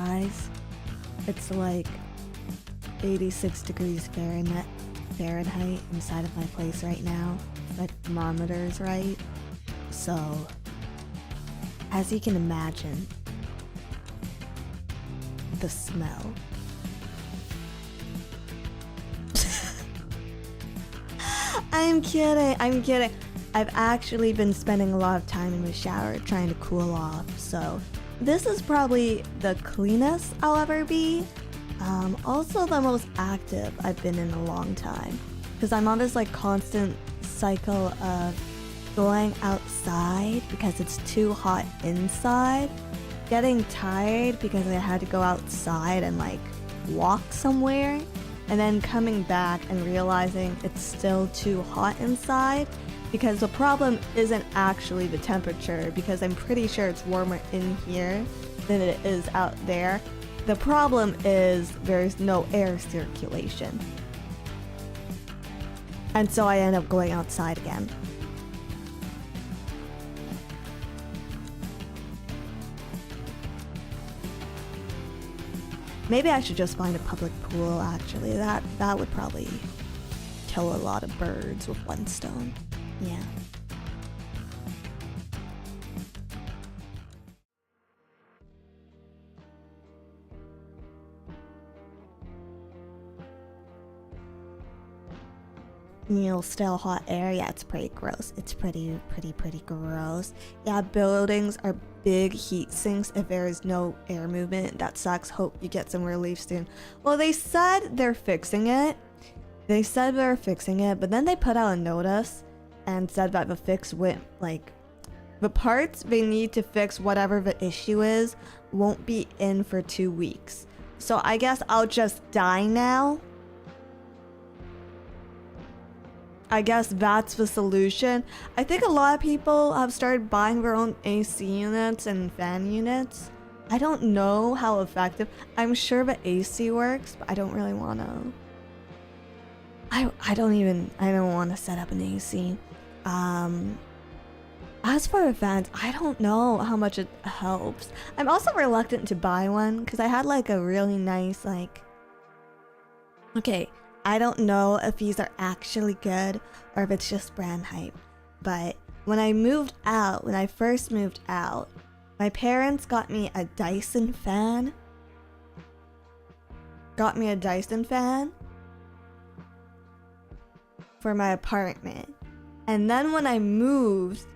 guys. It's like 86 degrees Fahrenheit inside of my place right now. My thermometer's right. So, as you can imagine, the smell. I'm kidding. I've actually been spending a lot of time in the shower trying to cool off, so this is probably the cleanest I'll ever be. Also the most active I've been in a long time, because I'm on this like constant cycle of going outside because it's too hot inside, getting tired because I had to go outside and like walk somewhere, and then coming back and realizing it's still too hot inside, because the problem isn't actually the temperature, because I'm pretty sure it's warmer in here than it is out there. The problem is there's no air circulation. And so I end up going outside again. Maybe I should just find a public pool, actually. That would probably kill a lot of birds with one stone. Yeah. Still hot air. Yeah, it's pretty gross. It's pretty gross. Yeah, buildings are big heat sinks if there is no air movement. That sucks. Hope you get some relief soon. Well, they said they're fixing it. But then they put out a notice and said that the fix went, like, the parts they need to fix whatever the issue is won't be in for 2 weeks. So I guess I'll just die now. I guess that's the solution. I think a lot of people have started buying their own AC units and fan units. I don't know how effective. I'm sure the AC works, but I don't really want to. I don't want to set up an AC. As for the fans, I don't know how much it helps. I'm also reluctant to buy one because I had like a really nice like. Okay. I don't know if these are actually good or if it's just brand hype, but when I first moved out, my parents got me a Dyson fan. For my apartment. And then when I moved,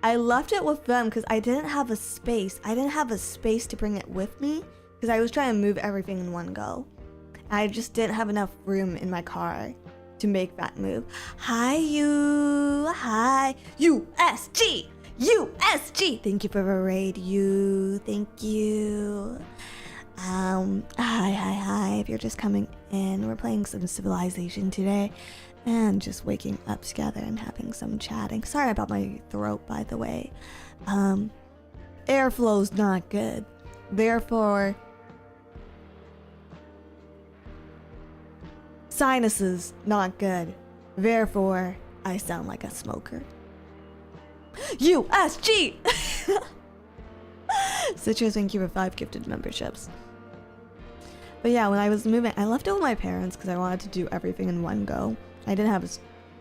I left it with them because I didn't have a space. I didn't have a space to bring it with me because I was trying to move everything in one go. I just didn't have enough room in my car to make that move. Hi, USG! Thank you for the raid, thank you. Hi. If you're just coming in, we're playing some Civilization today and just waking up together and having some chatting. Sorry about my throat, by the way. Airflow's not good. Therefore, sinuses, not good. Therefore, I sound like a smoker. USG! Citrus, thank you for 5 gifted memberships. But yeah, when I was moving, I left it with my parents because I wanted to do everything in one go. I didn't have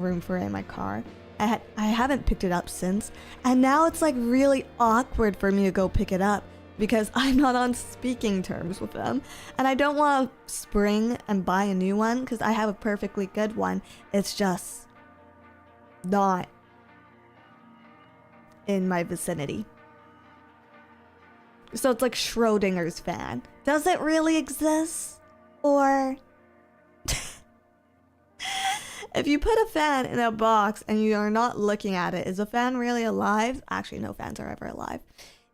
room for it in my car. I haven't picked it up since. And now it's like really awkward for me to go pick it up, because I'm not on speaking terms with them. And I don't want to spring and buy a new one because I have a perfectly good one. It's just not in my vicinity. So it's like Schrodinger's fan. Does it really exist? Or if you put a fan in a box and you are not looking at it, is the fan really alive? Actually, no fans are ever alive.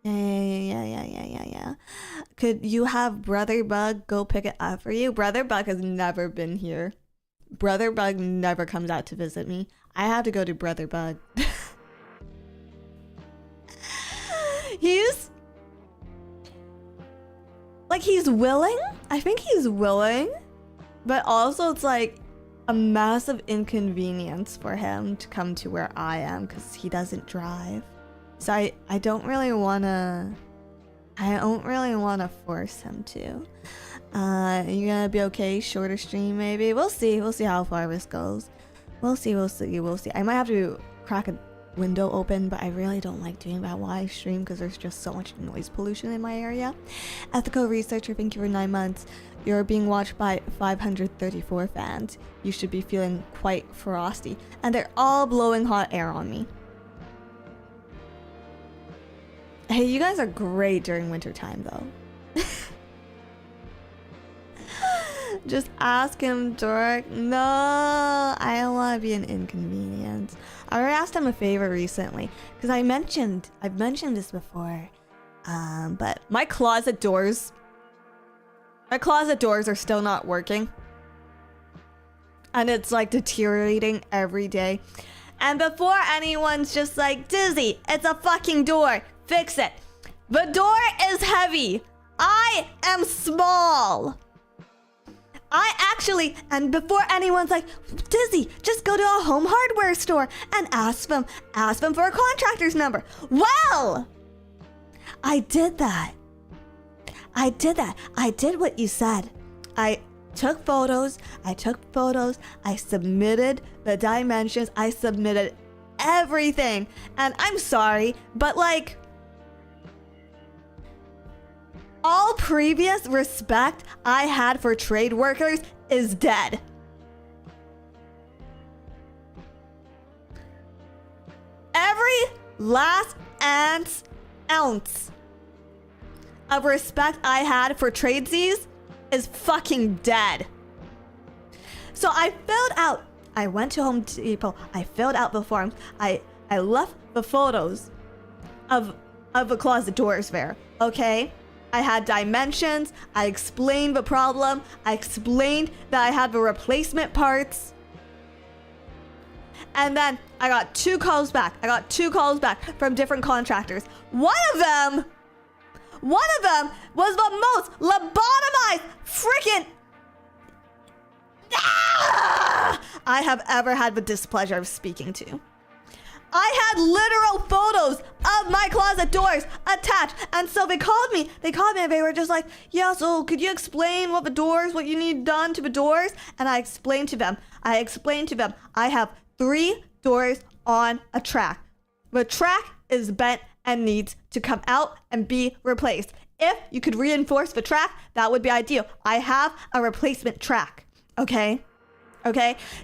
Yeah. Could you have Brother Bug go pick it up for you? Brother Bug has never been here. Brother Bug never comes out to visit me. I have to go to Brother Bug. He's willing. I think he's willing. But also it's like a massive inconvenience for him to come to where I am because he doesn't drive. So I don't really want to I don't really want to force him to. You gonna be okay? Shorter stream, maybe? We'll see. We'll see how far this goes. We'll see. I might have to crack a window open, but I really don't like doing that while I stream because there's just so much noise pollution in my area. Ethical researcher, thank you for 9 months. You're being watched by 534 fans. You should be feeling quite frosty. And they're all blowing hot air on me. Hey, you guys are great during wintertime, though. Just ask him, Dork. No, I don't want to be an inconvenience. I already asked him a favor recently because I've mentioned this before. But my closet doors are still not working, and it's like deteriorating every day. And before anyone's just like, Dizzy, it's a fucking door, fix it. The door is heavy. I am small. And before anyone's like, Dizzy, just go to a home hardware store and ask them for a contractor's number. Well, I did that. I did what you said. I took photos. I submitted the dimensions. I submitted everything. And I'm sorry, but like, all previous respect I had for trade workers is dead. Every last ounce of respect I had for tradesies is fucking dead. So I went to Home Depot, I filled out the forms, I left the photos of the closet doors there, okay? I had dimensions, I explained the problem, I explained that I had the replacement parts. And then I got two calls back from different contractors. One of them was the most lobotomized freaking I have ever had the displeasure of speaking to. I had literal photos of my closet doors attached. And so they called me and they were just like, yeah, so could you explain what you need done to the doors? And I explained to them, I have 3 doors on a track. The track is bent and needs to come out and be replaced. If you could reinforce the track, that would be ideal. I have a replacement track, okay?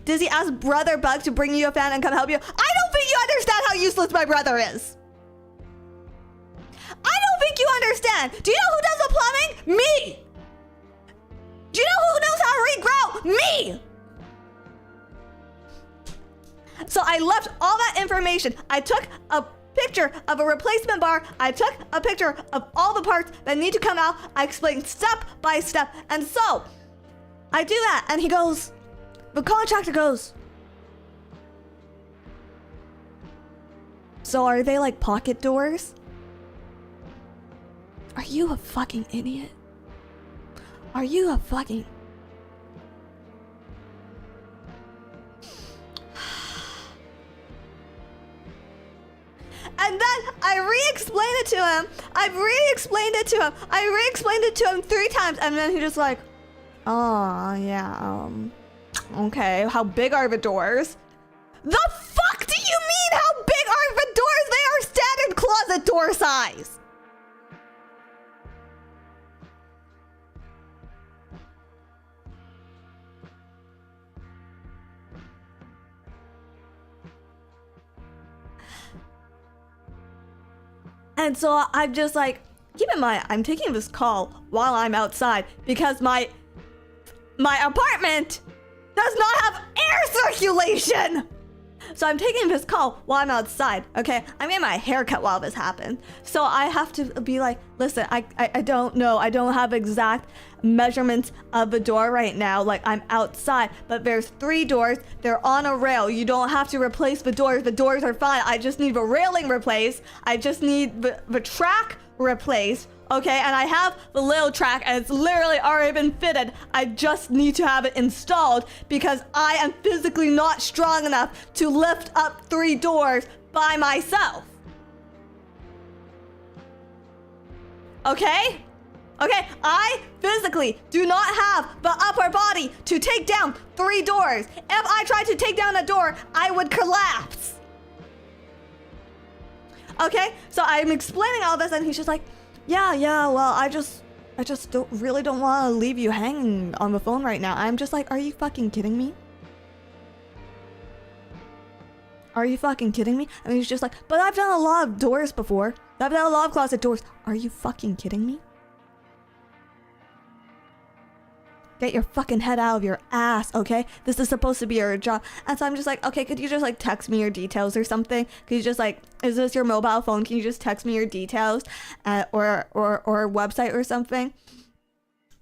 Dizzy asked Brother Bug to bring you a fan and come help you. I don't think you understand how useless my brother is. I don't think you understand. Do you know who does the plumbing? Me. Do you know who knows how to regrow? Me. So I left all that information. I took a picture of a replacement bar. I took a picture of all the parts that need to come out. I explained step by step. And so I do that. And the contractor goes, so are they like pocket doors? Are you a fucking idiot? Are you a fucking... And then I re-explained it to him. I re-explained it to him 3 times. And then he just like, oh, yeah, okay, how big are the doors? The fuck do you mean how big are the doors? They are standard closet door size. And so I'm just like, keep in mind, I'm taking this call while I'm outside because my apartment does not have air circulation. So I'm taking this call while I'm outside, okay? I'm getting my hair cut while this happened. So I have to be like, listen, I don't know. I don't have exact measurements of the door right now. Like, I'm outside, but there's 3 doors. They're on a rail. You don't have to replace the doors. The doors are fine. I just need the railing replaced. I just need the track replaced. Okay, and I have the little track and it's literally already been fitted. I just need to have it installed because I am physically not strong enough to lift up 3 doors by myself. Okay? Okay, I physically do not have the upper body to take down 3 doors. If I tried to take down a door, I would collapse. Okay, so I'm explaining all this and he's just like, yeah, well, I just don't want to leave you hanging on the phone right now. I'm just like, are you fucking kidding me? Are you fucking kidding me? And he's just like, but I've done a lot of doors before. I've done a lot of closet doors. Are you fucking kidding me? Get your fucking head out of your ass, okay? This is supposed to be your job. And so I'm just like, okay, could you just like text me your details or something? Could you just like, is this your mobile phone? Can you just text me your details or website or something?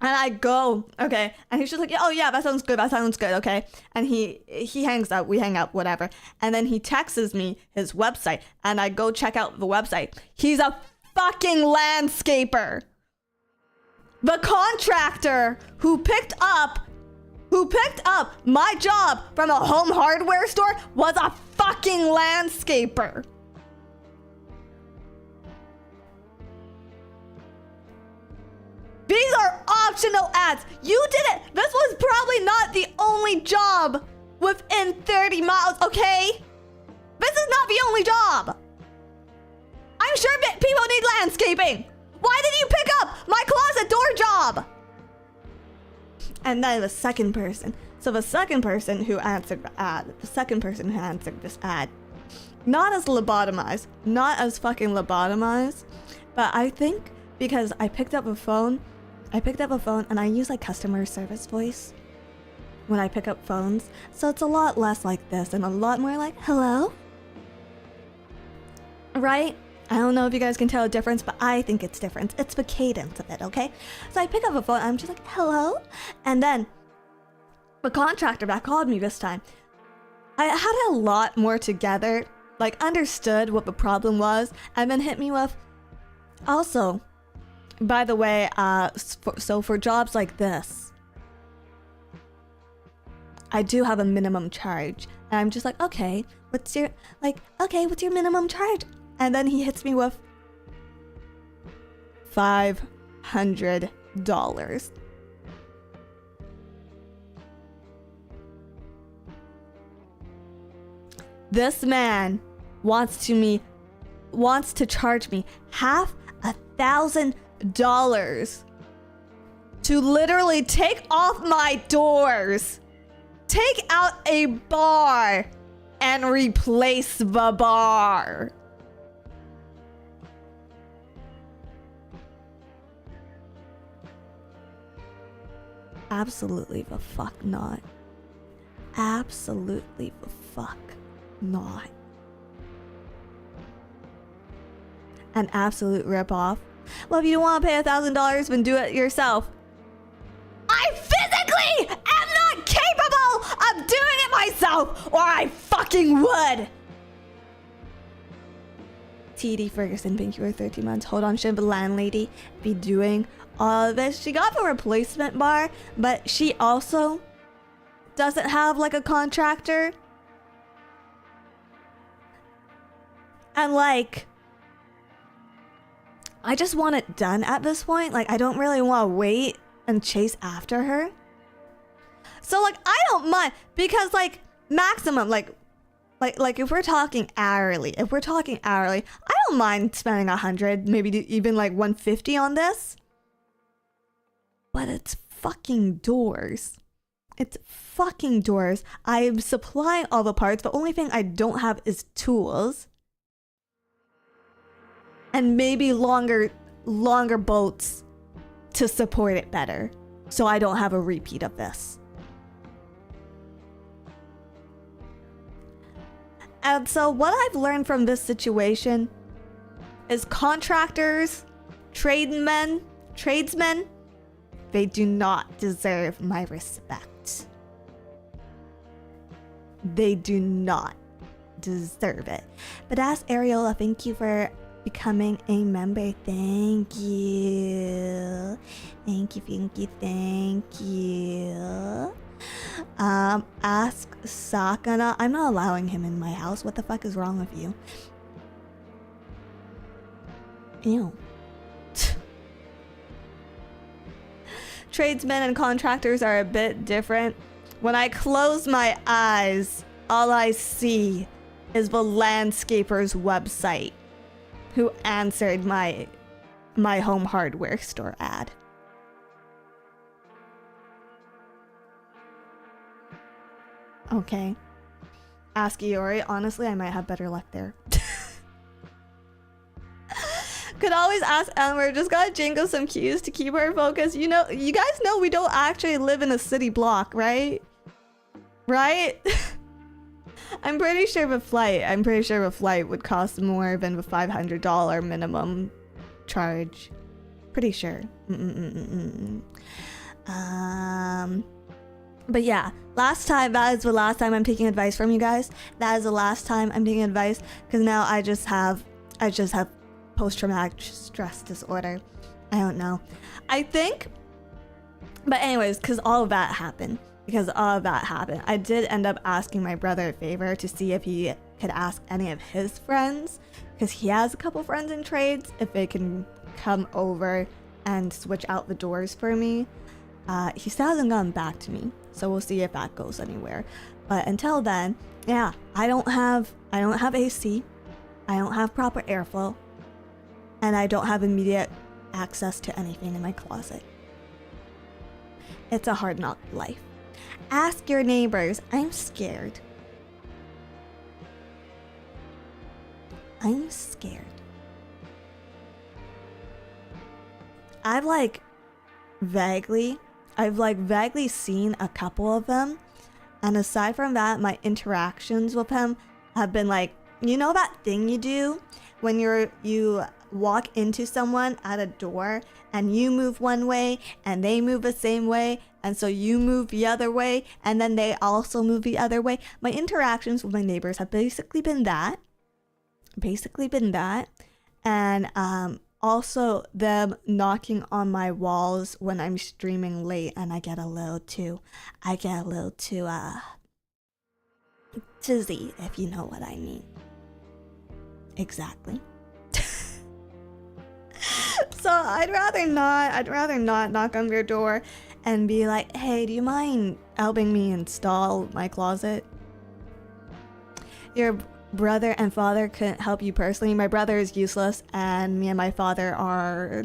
And I go, okay. And he's just like, oh yeah, that sounds good, okay? And he hangs up, we hang up, whatever. And then he texts me his website and I go check out the website. He's a fucking landscaper. The contractor who picked up my job from a home hardware store was a fucking landscaper. These are optional ads. You did it. This was probably not the only job within 30 miles, okay? This is not the only job. I'm sure that people need landscaping. Why did you pick up my closet door job? And then the second person. So the second person who answered the ad, this ad, not as lobotomized, but I think because I picked up a phone and I use like customer service voice when I pick up phones. So it's a lot less like this and a lot more like, hello? Right? I don't know if you guys can tell a difference, but I think it's different. It's the cadence of it, okay? So I pick up a phone, I'm just like, hello? And then the contractor that called me this time, I had a lot more together, like understood what the problem was, and then hit me with, also, by the way, so for jobs like this, I do have a minimum charge. And I'm just like, okay, what's your minimum charge? And then he hits me with $500. This man wants to charge me $1,000 to literally take off my doors, take out a bar, and replace the bar. Absolutely the fuck not. Absolutely the fuck not. An absolute ripoff. Well, if you don't want to pay $1,000, then do it yourself. I physically am not capable of doing it myself, or I fucking would. TD Ferguson, thank you for 13 months. Hold on, shouldn't the landlady be doing all of this? She got the replacement bar, but she also doesn't have like a contractor. And like, I just want it done at this point. Like, I don't really want to wait and chase after her. So like, I don't mind, because like maximum, like if we're talking hourly, I don't mind spending 100, maybe even like 150 on this. But it's fucking doors. It's fucking doors. I'm supplying all the parts. The only thing I don't have is tools. And maybe longer bolts to support it better. So I don't have a repeat of this. And so what I've learned from this situation is contractors, tradesmen, they do not deserve my respect. They do not deserve it. But as Ariola, thank you for becoming a member. Thank you. Ask Sakana. I'm not allowing him in my house. What the fuck is wrong with you? Ew. tradesmen and contractors are a bit different. When I close my eyes, all I see is the landscaper's website who answered my home hardware store ad. Okay. Ask Iori. Honestly, I might have better luck there. Could always ask Elmer. Just gotta jingle some cues to keep her focused. You know, you guys know we don't actually live in a city block, right? Right? I'm pretty sure the flight would cost more than the $500 minimum charge. Pretty sure. But yeah, that is the last time I'm taking advice from you guys. That is the last time I'm taking advice, because now I just have post-traumatic stress disorder. I don't know. I think, but anyways, because all of that happened, I did end up asking my brother a favor to see if he could ask any of his friends, because he has a couple friends in trades, if they can come over and switch out the doors for me. He still hasn't gotten back to me, so we'll see if that goes anywhere. But until then, yeah, I don't have AC, I don't have proper airflow, and I don't have immediate access to anything in my closet. It's a hard knock life. Ask your neighbors. I'm scared. I'm scared. I've vaguely seen a couple of them, and aside from that, my interactions with him have been like, you know that thing you do when you walk into someone at a door and you move one way and they move the same way, and so you move the other way and then they also move the other way. My interactions with my neighbors have basically been that, and also them knocking on my walls when I'm streaming late, and I get a little too tizzy, if you know what I mean. Exactly. So I'd rather not knock on your door and be like, hey, do you mind helping me install my closet? Your brother and father couldn't help you personally. My brother is useless, and me and my father are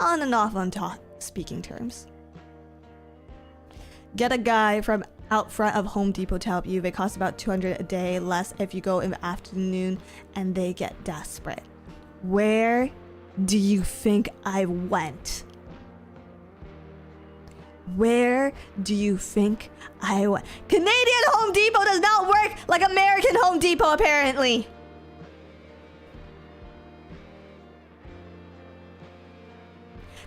on and off on speaking terms. Get a guy from out front of Home Depot to help you. They cost about $200 a day, less if you go in the afternoon, and they get desperate. Where do you think I went? Where do you think I went? Canadian Home Depot does not work like American Home Depot, apparently.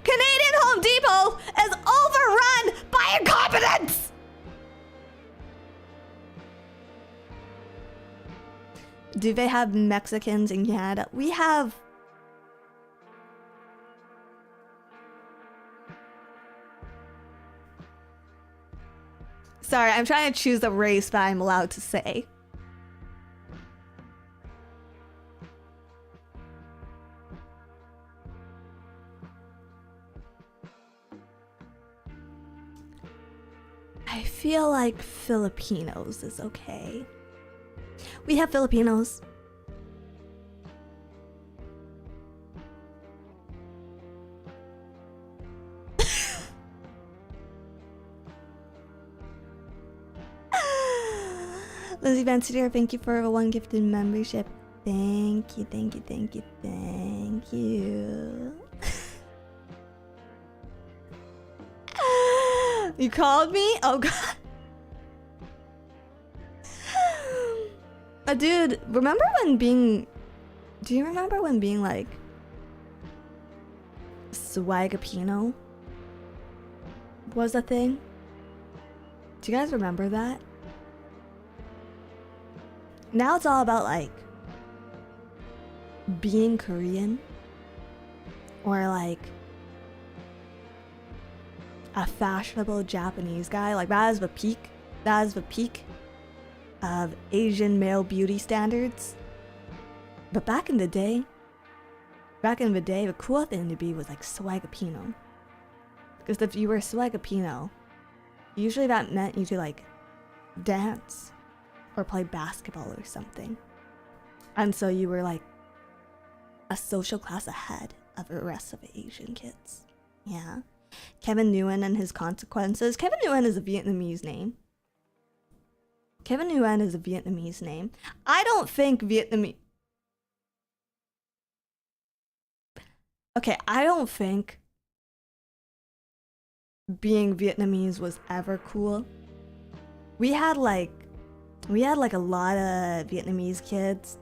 Canadian Home Depot is overrun by incompetence. Do they have Mexicans in Canada? We have... Sorry, I'm trying to choose a race that I'm allowed to say. I feel like Filipinos is okay. We have Filipinos. Lizzie Bensider, thank you for a one gifted membership. Thank you, thank you, thank you, thank you. You called me? Oh god. Dude, do you remember when being like Swagapino was a thing? Do you guys remember that? Now it's all about like being Korean or like a fashionable Japanese guy. Like that is the peak. That is the peak of Asian male beauty standards. But back in the day, the cool thing to be was like Swagapino. Because if you were Swagapino, usually that meant you could like dance or play basketball or something. And so you were like a social class ahead of the rest of the Asian kids. Yeah. Kevin Nguyen and his consequences. Kevin Nguyen is a Vietnamese name. Kevin Nguyen is a Vietnamese name. I don't think Vietnamese... Okay, I don't think being Vietnamese was ever cool. We had like a lot of Vietnamese kids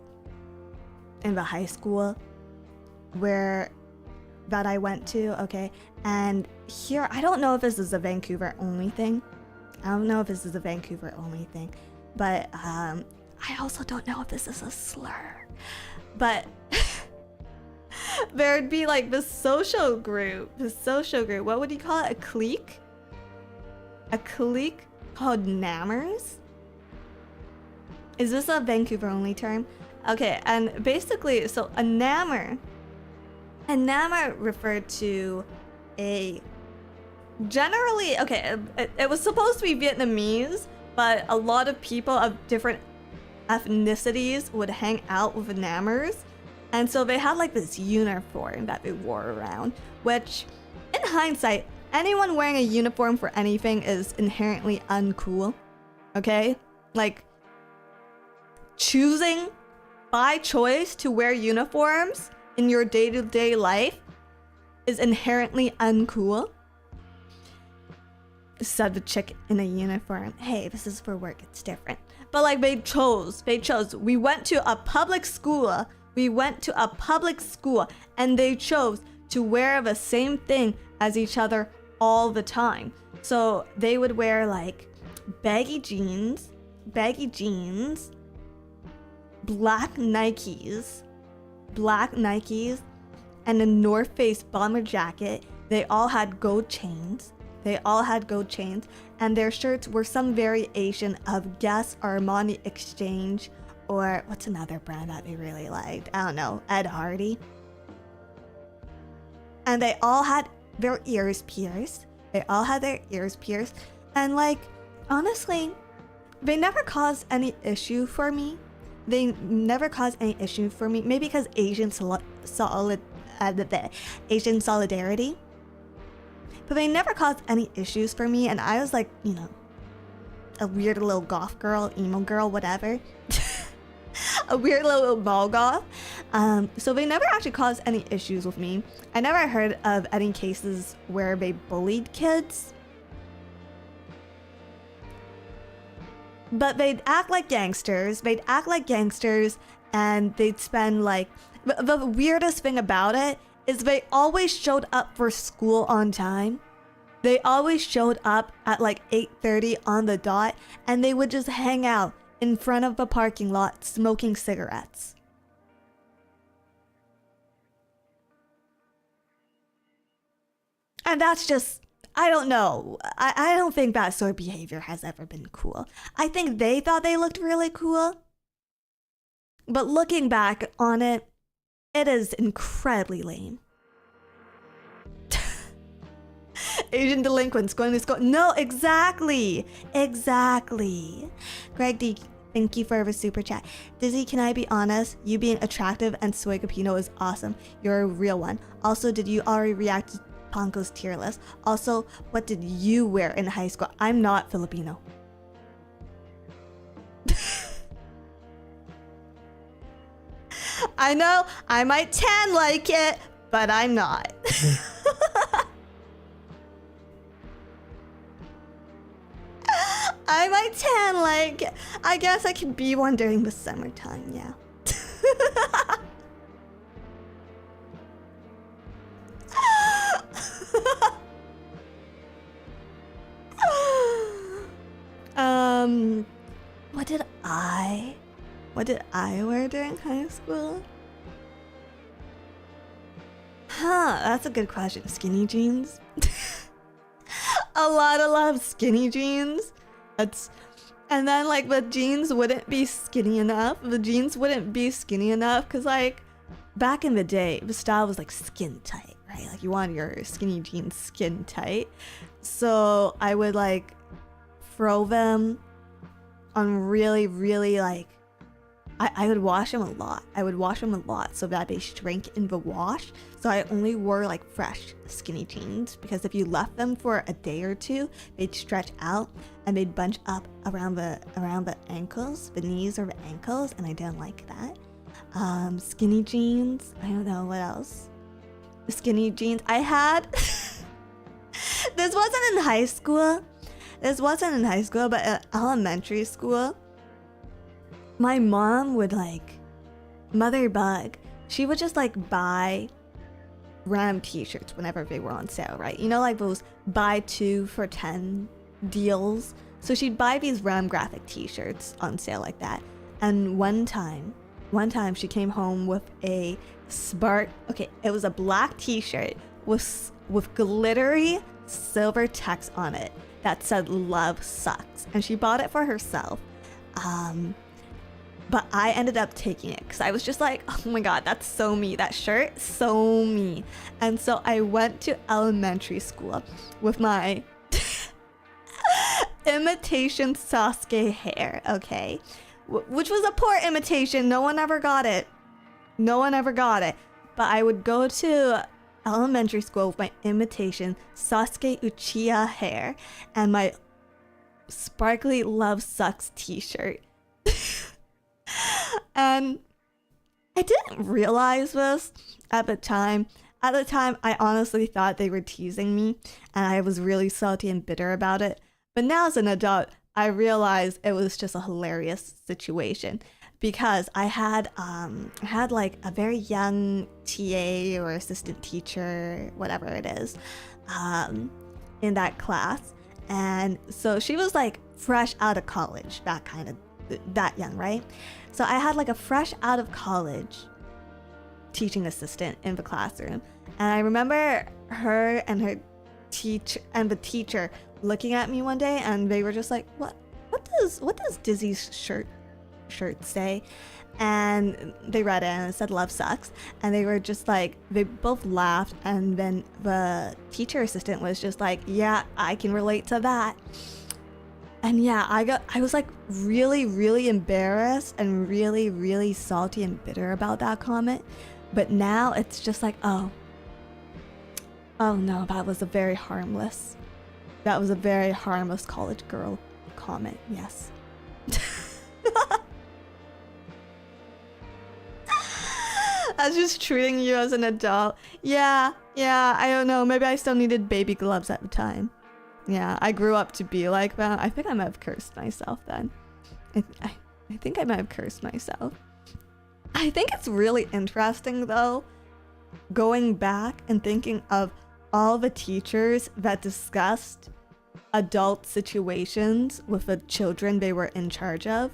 in the high school that I went to, okay? And here, I don't know if this is a Vancouver only thing. But I also don't know if this is a slur. But there'd be like the social group. What would you call it? A clique? A clique called Nammers? Is this a Vancouver only term? Okay, and basically, so a Nammer referred to a generally, okay, it was supposed to be Vietnamese, but a lot of people of different ethnicities would hang out with Nammers. And so they had like this uniform that they wore around, which in hindsight, anyone wearing a uniform for anything is inherently uncool. Okay? Like choosing by choice to wear uniforms in your day-to-day life is inherently uncool. Said the chick in a uniform. Hey, this is for work, it's different. But like they chose. We went to a public school and they chose to wear the same thing as each other all the time. So they would wear like baggy jeans, black Nikes, and a North Face bomber jacket. They all had gold chains. And their shirts were some variation of Guess, Armani Exchange, or what's another brand that they really liked? I don't know, Ed Hardy. And they all had their ears pierced. And like, honestly, they never caused any issue for me. Maybe because Asian solidarity. But they never caused any issues for me, and I was like, you know, a weird little goth girl, emo girl, whatever. A weird little ball goth. So they never actually caused any issues with me. I never heard of any cases where they bullied kids. But they'd act like gangsters. And they'd spend like... The weirdest thing about it is they always showed up for school on time. They always showed up at like 8:30 on the dot, and they would just hang out in front of the parking lot smoking cigarettes. And that's just, I don't know. I don't think that sort of behavior has ever been cool. I think they thought they looked really cool. But looking back on it, it is incredibly lame. Asian delinquents going to school. No, exactly. Greg D, thank you for the super chat. Dizzy, can I be honest? You being attractive and Swagapino is awesome. You're a real one. Also, did you already react to Ponko's tier list? Also, what did you wear in high school? I'm not Filipino. I know, I might tan like it, but I'm not. I might tan like it. I guess I could be one during the summertime, yeah. What did I wear during high school? That's a good question. Skinny jeans? a lot of skinny jeans. And then like the jeans wouldn't be skinny enough. Because like back in the day, the style was like skin tight, right? Like you want your skinny jeans skin tight. So I would like throw them on really, really like, I would wash them a lot. I would wash them a lot so that they shrink in the wash. So I only wore like fresh skinny jeans, because if you left them for a day or two, they'd stretch out and they'd bunch up around the ankles, the knees or the ankles, and I didn't like that. Skinny jeans. I don't know what else. Skinny jeans. I had. This wasn't in high school. But at elementary school, my mom would like, Mother Bug, she would just like buy Ram t-shirts whenever they were on sale, right? You know, like those buy 2 for 10 deals. So she'd buy these Ram graphic t-shirts on sale like that. And one time she came home with a it was a black t-shirt with glittery silver text on it that said "Love Sucks," and she bought it for herself. But I ended up taking it because I was just like, oh my god, that's so me. That shirt, so me. And so I went to elementary school with my imitation Sasuke hair, okay? Which was a poor imitation. No one ever got it. But I would go to elementary school with my imitation Sasuke Uchiha hair and my sparkly Love Sucks t-shirt. And I didn't realize this at the time. At the time, I honestly thought they were teasing me, and I was really salty and bitter about it. But now as an adult, I realized it was just a hilarious situation, because I had like a very young TA or assistant teacher, whatever it is, in that class. And so she was like fresh out of college, that young, right? So I had like a fresh out of college teaching assistant in the classroom. And I remember her and the teacher looking at me one day, and they were just like, what does Dizzy's shirt say? And they read it and it said "Love Sucks," and they were just like, they both laughed, and then the teacher assistant was just like, yeah, I can relate to that. And yeah, I was like really, really embarrassed and really, really salty and bitter about that comment. But now it's just like, oh no, that was a very harmless college girl comment. Yes. I was just treating you as an adult. Yeah, I don't know. Maybe I still needed baby gloves at the time. Yeah, I grew up to be like that. I think I might have cursed myself then. I think I might have cursed myself. I think it's really interesting though, going back and thinking of all the teachers that discussed adult situations with the children they were in charge of.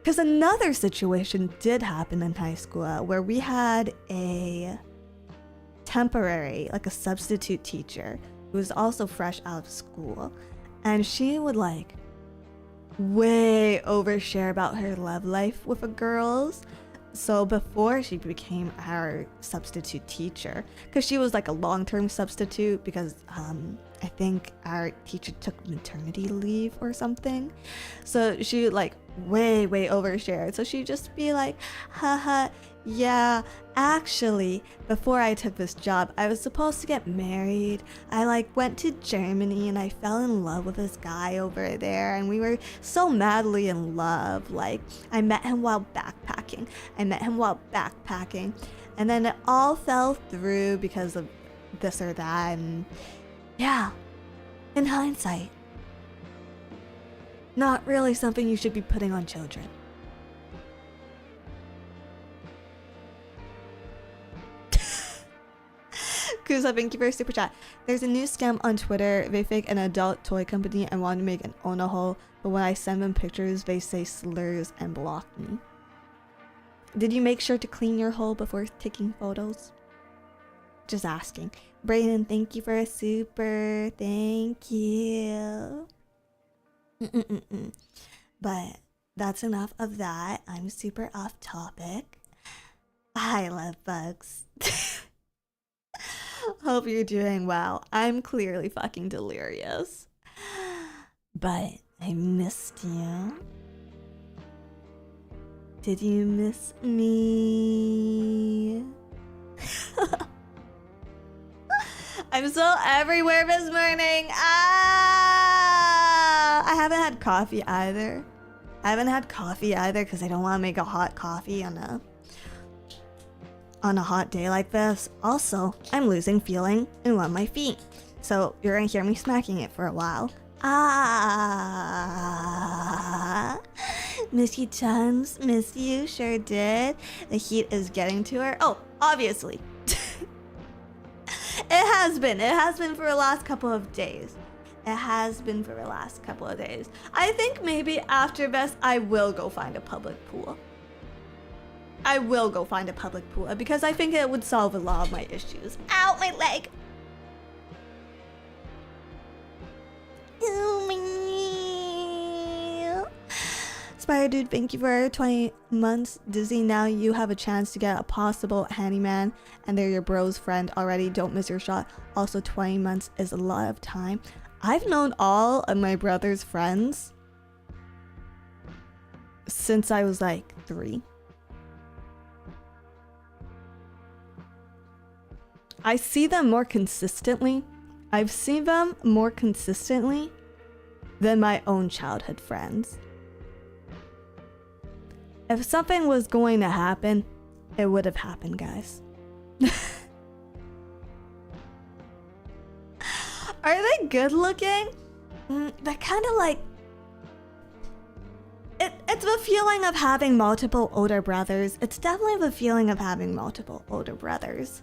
Because another situation did happen in high school where we had a temporary, like a substitute teacher who was also fresh out of school. And she would like way overshare about her love life with the girls. So before she became our substitute teacher, because she was like a long-term substitute, because I think our teacher took maternity leave or something. So she like way overshared. So she'd just be like, haha, yeah, actually, before I took this job, I was supposed to get married. I like went to Germany and I fell in love with this guy over there, and we were so madly in love. Like, I met him while backpacking. And then it all fell through because of this or that. And yeah, in hindsight, not really something you should be putting on children. Kusa, thank you for your super chat. There's a new scam on Twitter. They fake an adult toy company and want to make an Onaho, but when I send them pictures, they say slurs and block me. Did you make sure to clean your hole before taking photos? Just asking. Brayden, thank you for a super. Thank you. But that's enough of that. I'm super off topic. I love bugs. hope you're doing well. I'm clearly fucking delirious. But I missed you. Did you miss me? I'm so everywhere this morning. I haven't had coffee either. Because I don't want to make a hot coffee on a hot day like this. Also, I'm losing feeling in one of my feet. So you're gonna hear me smacking it for a while. Miss you tons. Miss you. Sure did. The heat is getting to her. Oh, obviously. It has been for the last couple of days. I think maybe after this, I will go find a public pool. Because I think it would solve a lot of my issues. Ow, my leg. Oh, my knee. Spire Dude, thank you for 20 months. Dizzy, now you have a chance to get a possible handyman, and they're your bro's friend already. Don't miss your shot. Also, 20 months is a lot of time. I've known all of my brother's friends since I was like 3. I see them more consistently. I've seen them more consistently than my own childhood friends. If something was going to happen, it would have happened, guys. Are they good looking? They're kind of like... It's the feeling of having multiple older brothers. It's definitely the feeling of having multiple older brothers.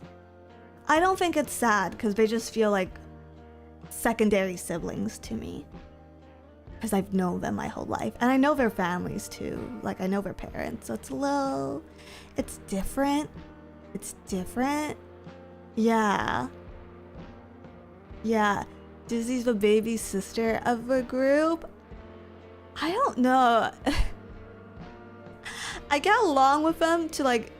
I don't think it's sad because they just feel like secondary siblings to me. Because I've known them my whole life. And I know their families too. Like, I know their parents. So it's a little... It's different. Yeah. Dizzy's the baby sister of the group. I don't know. I get along with them to like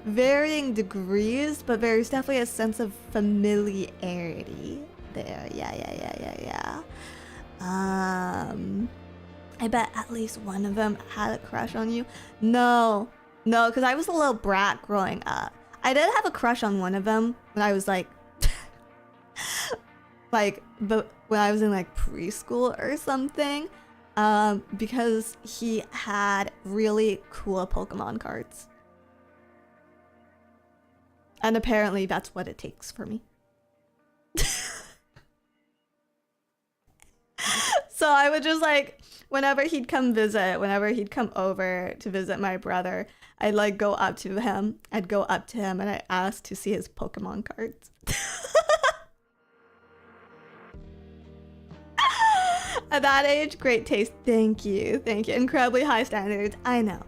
varying degrees, but there's definitely a sense of familiarity there. Yeah. I bet at least one of them had a crush on you. No, because I was a little brat growing up. I did have a crush on one of them when I was like, when I was in like preschool or something, because he had really cool Pokemon cards. And apparently that's what it takes for me. So I would just like, whenever he'd come over to visit my brother, I'd like go up to him. I'd go up to him and I'd ask to see his Pokemon cards. At that age, great taste. Thank you. Incredibly high standards. I know.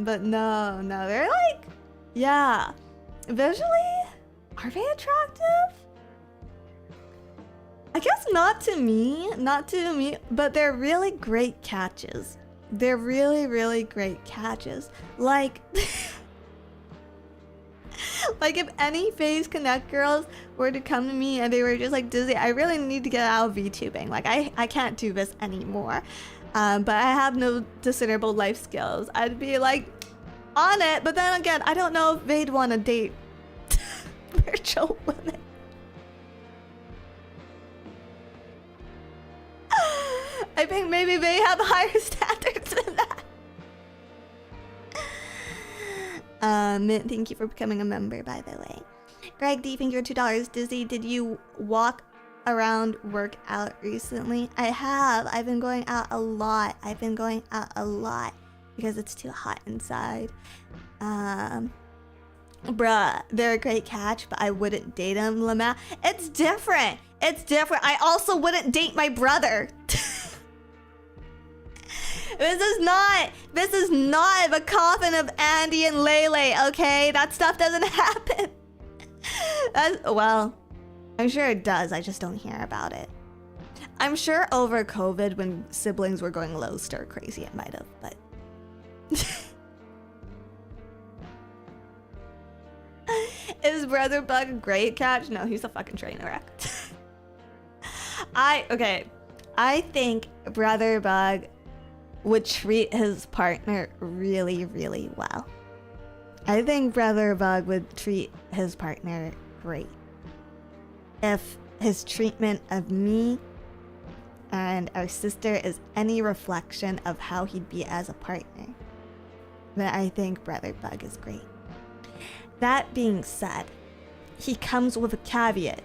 But no, they're like, yeah. Visually, are they attractive? I guess not to me, but they're really great catches. They're really, really great catches. Like, like if any Phase Connect girls were to come to me and they were just like, Dizzy, I really need to get out of VTubing. Like, I can't do this anymore. But I have no discernible life skills. I'd be like, on it, but then again, I don't know if they'd want to date virtual women. I think maybe they have higher standards than that. Mint, thank you for becoming a member, by the way. Greg D, thank you for $2. Dizzy, did you work out recently? I have. I've been going out a lot. Because it's too hot inside. Bruh, they're a great catch, but I wouldn't date him, Lama. It's different. I also wouldn't date my brother. This is not the coffin of Andy and Lele, okay? That stuff doesn't happen. Well, I'm sure it does. I just don't hear about it. I'm sure over COVID, when siblings were going low stir crazy, it might have, but. Is Brother Bug a great catch? No, he's a fucking train wreck. I think Brother Bug would treat his partner really, really well. I think Brother Bug would treat his partner great. If his treatment of me and our sister is any reflection of how he'd be as a partner, then I think Brother Bug is great. That being said, he comes with a caveat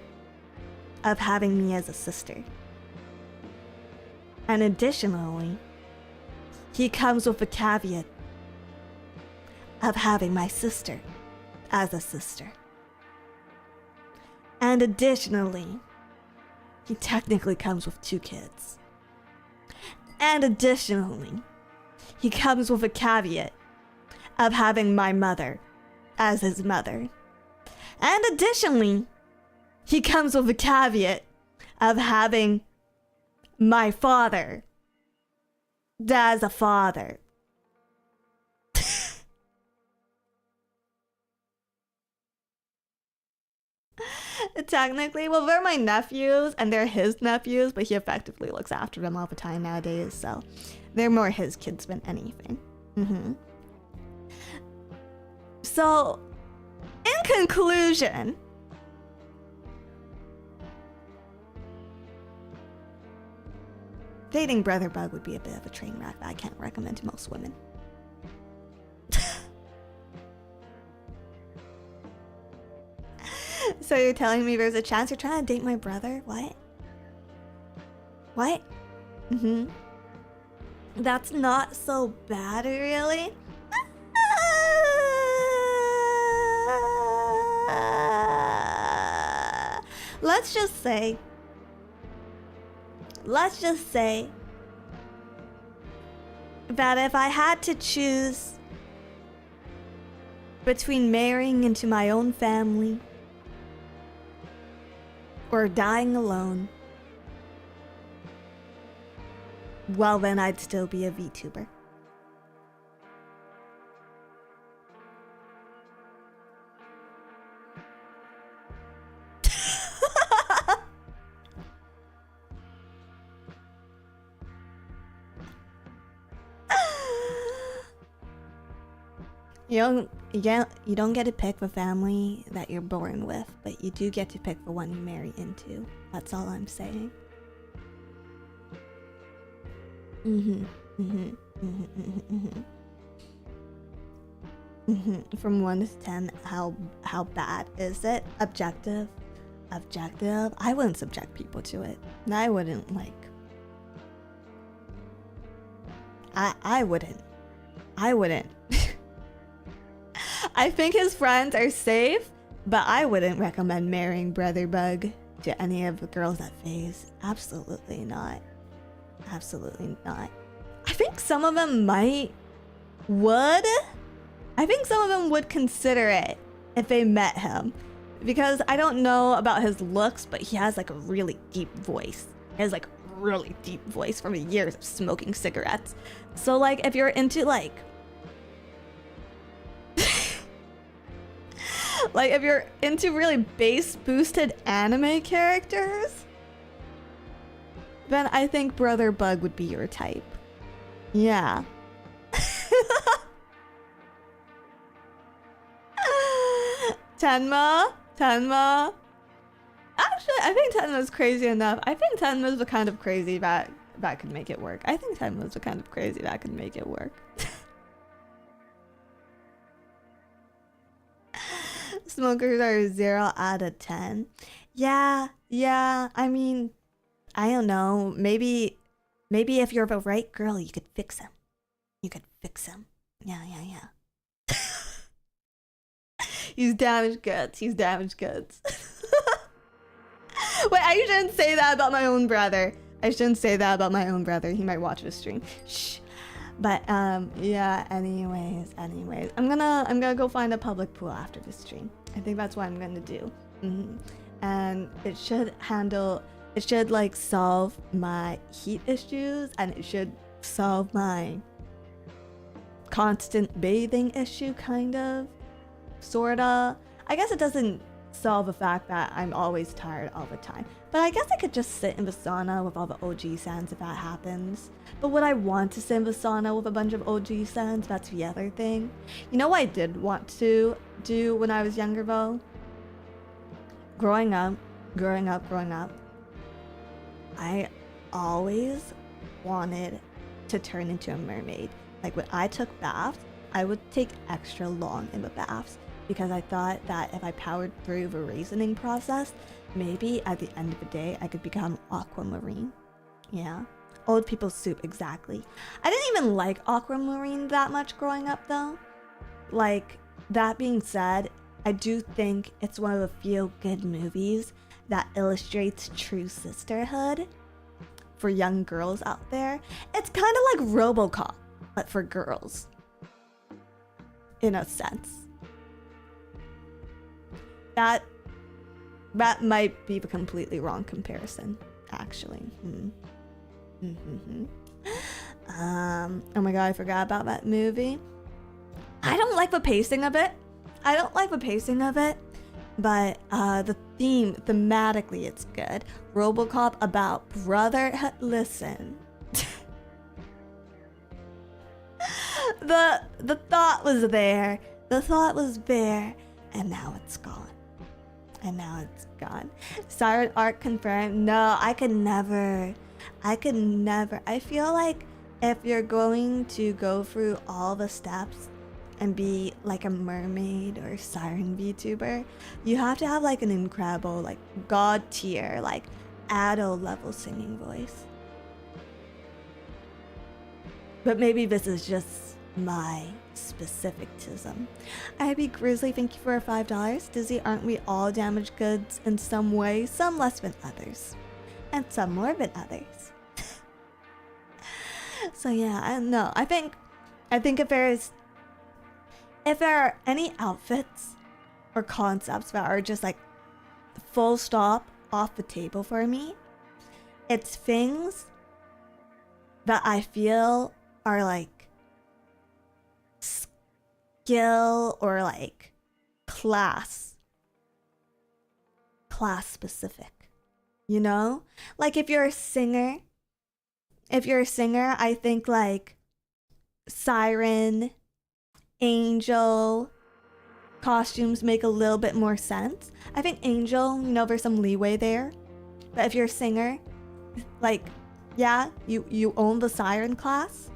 of having me as a sister. And additionally, he comes with a caveat of having my sister as a sister. And additionally, he technically comes with 2 kids. And additionally, he comes with a caveat of having my mother as his mother. And additionally, he comes with a caveat of having my father as a father. Technically, well, they're my nephews and they're his nephews, but he effectively looks after them all the time nowadays, so they're more his kids than anything. So, in conclusion, dating Brother Bug would be a bit of a train wreck that I can't recommend to most women. So you're telling me there's a chance you're trying to date my brother? What? What? That's not so bad, really. Let's just say that if I had to choose between marrying into my own family or dying alone, well, then I'd still be a VTuber. You don't get to pick the family that you're born with, but you do get to pick the one you marry into. That's all I'm saying. From 1 to 10, how bad is it? Objective. I wouldn't subject people to it. I wouldn't I wouldn't. I think his friends are safe, but I wouldn't recommend marrying Brother Bug to any of the girls at FaZe. Absolutely not. Absolutely not. I think some of them would. I think some of them would consider it if they met him. Because I don't know about his looks, but he has like a really deep voice. He has like a really deep voice from years of smoking cigarettes. So like if you're into like if you're into really bass boosted anime characters, then I think Brother Bug would be your type. Yeah. Tenma. Actually, I think Tenma's crazy enough. I think Tenma's the kind of crazy that could make it work. Smokers are 0 out of 10. Yeah. I mean, I don't know. Maybe if you're the right girl, you could fix him. Yeah. He's damaged goods. Wait, I shouldn't say that about my own brother. He might watch this stream. Shh. But yeah, anyways. I'm gonna go find a public pool after this stream. I think that's what I'm gonna do. And it should handle It should like solve my heat issues, and it should solve my constant bathing issue, kind of, sorta. I guess it doesn't solve the fact that I'm always tired all the time. But I guess I could just sit in the sauna with all the OG sands if that happens. But would I want to sit in the sauna with a bunch of OG sands? That's the other thing. You know what I did want to do when I was younger though? Growing up, I always wanted to turn into a mermaid. Like when I took baths, I would take extra long in the baths because I thought that if I powered through the reasoning process, maybe at the end of the day, I could become aquamarine. Yeah. Old people's soup, exactly. I didn't even like aquamarine that much growing up though. Like, that being said, I do think it's one of the feel-good movies that illustrates true sisterhood for young girls out there. It's kind of like RoboCop, but for girls. In a sense. That might be the completely wrong comparison, actually. Oh my god, I forgot about that movie. I don't like the pacing of it. But the theme, thematically, it's good. RoboCop about brotherhood. Listen. The thought was there. And now it's gone. Siren arc confirmed. No, I could never. I feel like if you're going to go through all the steps and be like a mermaid or siren VTuber, you have to have like an incredible, like god tier, like Ado level singing voice. But maybe this is just my specifictism. IB Grizzly, thank you for $5. Dizzy, aren't we all damaged goods in some way? Some less than others. And some more than others. So yeah, I don't know. I think if there are any outfits or concepts that are just like full stop off the table for me, it's things that I feel are like skill or like class specific, you know? Like if you're a singer, I think like siren, angel costumes make a little bit more sense. I think angel, you know, there's some leeway there. But if you're a singer, like, yeah, you own the siren class.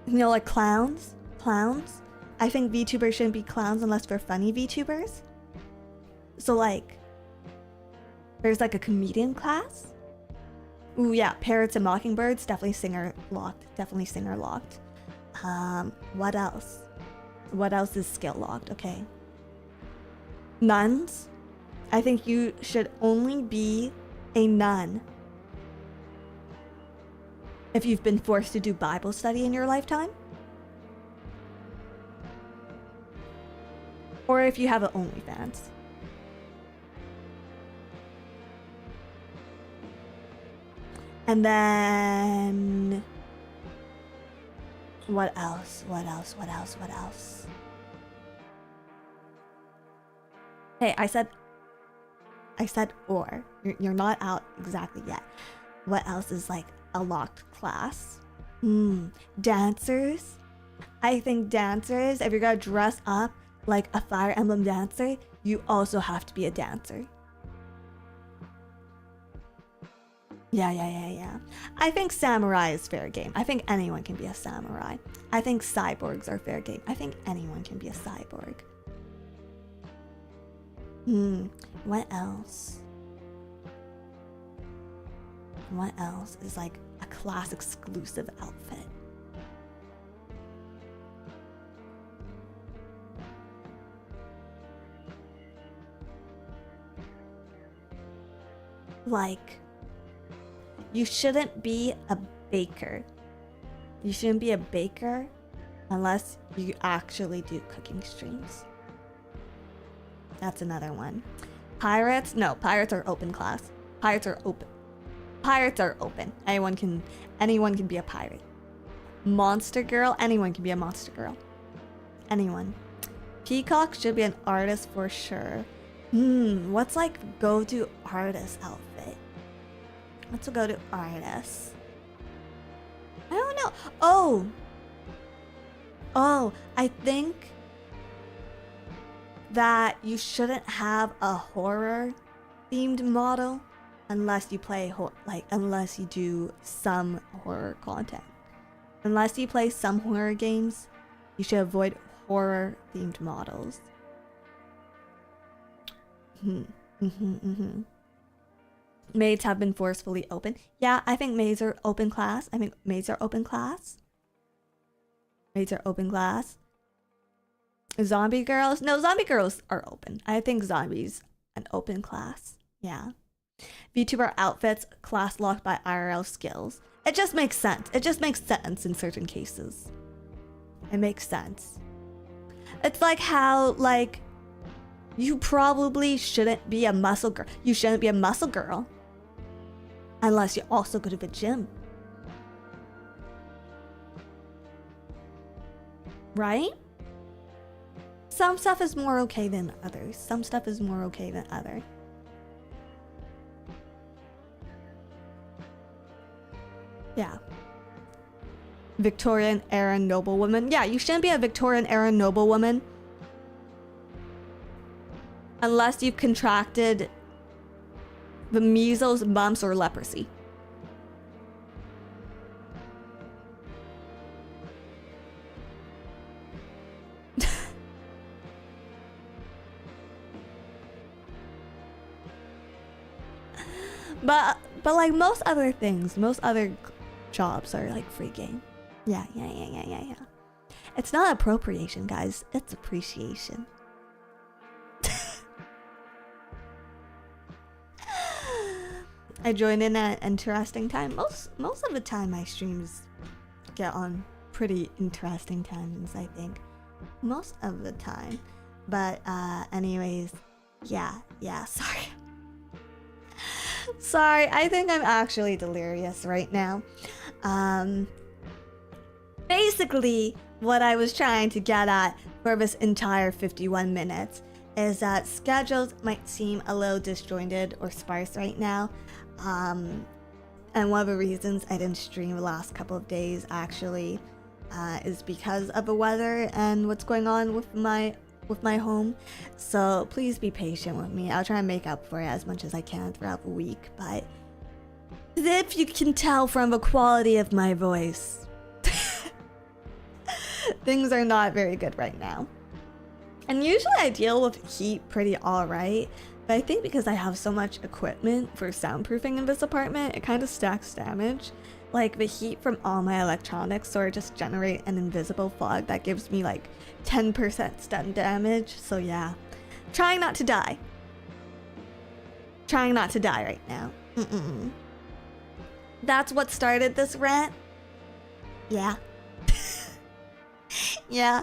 You know, like clowns. I think VTubers shouldn't be clowns unless they're funny VTubers. So like, there's like a comedian class. Ooh yeah, parrots and mockingbirds, definitely singer locked. What else? What else is skill locked? Okay. Nuns. I think you should only be a nun if you've been forced to do Bible study in your lifetime. Or if you have an OnlyFans. And then what else? Hey, I said or. You're not out exactly yet. What else is like a locked class? Dancers. I think dancers, if you're gonna dress up like a Fire Emblem dancer, you also have to be a dancer. Yeah. I think samurai is fair game. I think anyone can be a samurai. I think cyborgs are fair game. I think anyone can be a cyborg. What else? What else is like a class exclusive outfit? Like, you shouldn't be a baker. You shouldn't be a baker unless you actually do cooking streams. That's another one. Pirates? No, pirates are open class. Pirates are open. Pirates are open. Anyone can be a pirate. Monster girl? Anyone can be a monster girl. Anyone. Peacock should be an artist for sure. What's like go-to artist outfit? What's a go-to artist? I don't know. Oh, I think that you shouldn't have a horror themed model unless you play unless you do some horror content. Unless you play some horror games, you should avoid horror themed models. Maids have been forcefully open. Yeah, I think maids are open class. Maids are open class. Zombie girls? No, zombie girls are open. I think zombies an open class. Yeah. VTuber outfits class locked by IRL skills. It just makes sense. It just makes sense in certain cases. It makes sense. It's like how, like, you probably shouldn't be a muscle girl. You shouldn't be a muscle girl unless you also go to the gym. Right? Some stuff is more okay than others. Some stuff is more okay than others. Yeah. Victorian era noblewoman. Yeah, you shouldn't be a Victorian era noblewoman unless you've contracted the measles, mumps, or leprosy. But like most other things, most other jobs are like free game. Yeah. It's not appropriation, guys. It's appreciation. I joined in at an interesting time. Most of the time my streams get on pretty interesting times, I think. Most of the time. But anyways, yeah, sorry. Sorry, I think I'm actually delirious right now. Basically, what I was trying to get at for this entire 51 minutes is that schedules might seem a little disjointed or sparse right now. And one of the reasons I didn't stream the last couple of days actually is because of the weather and what's going on with my home. So please be patient with me. I'll try and make up for it as much as I can throughout the week. But if you can tell from the quality of my voice, things are not very good right now. And usually I deal with heat pretty alright, but I think because I have so much equipment for soundproofing in this apartment, it kind of stacks damage. Like the heat from all my electronics sort of just generate an invisible fog that gives me like 10% stun damage. So yeah, trying not to die. Trying not to die right now. That's what started this rant. Yeah. Yeah.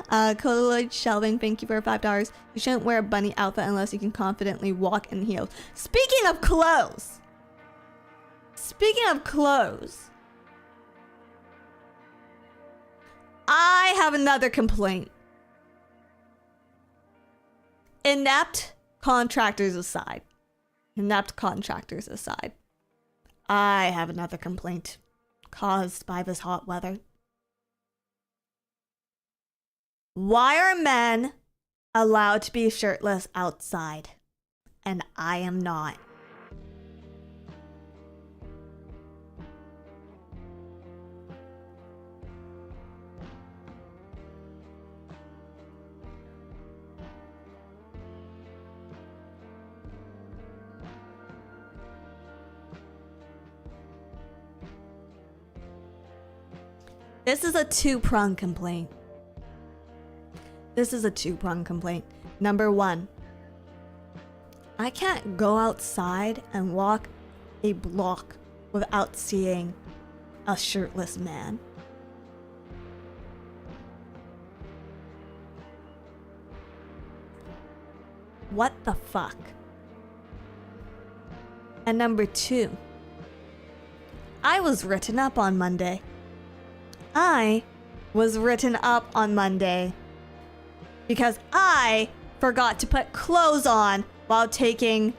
Colloid Shelving, thank you for $5. You shouldn't wear a bunny outfit unless you can confidently walk in heels. Speaking of clothes, I have another complaint. Inept contractors aside, I have another complaint caused by this hot weather. Why are men allowed to be shirtless outside and I am not? This is a two-pronged complaint. Number one, I can't go outside and walk a block without seeing a shirtless man. What the fuck? And number 2, I was written up on Monday. I was written up on Monday because I forgot to put clothes on while taking...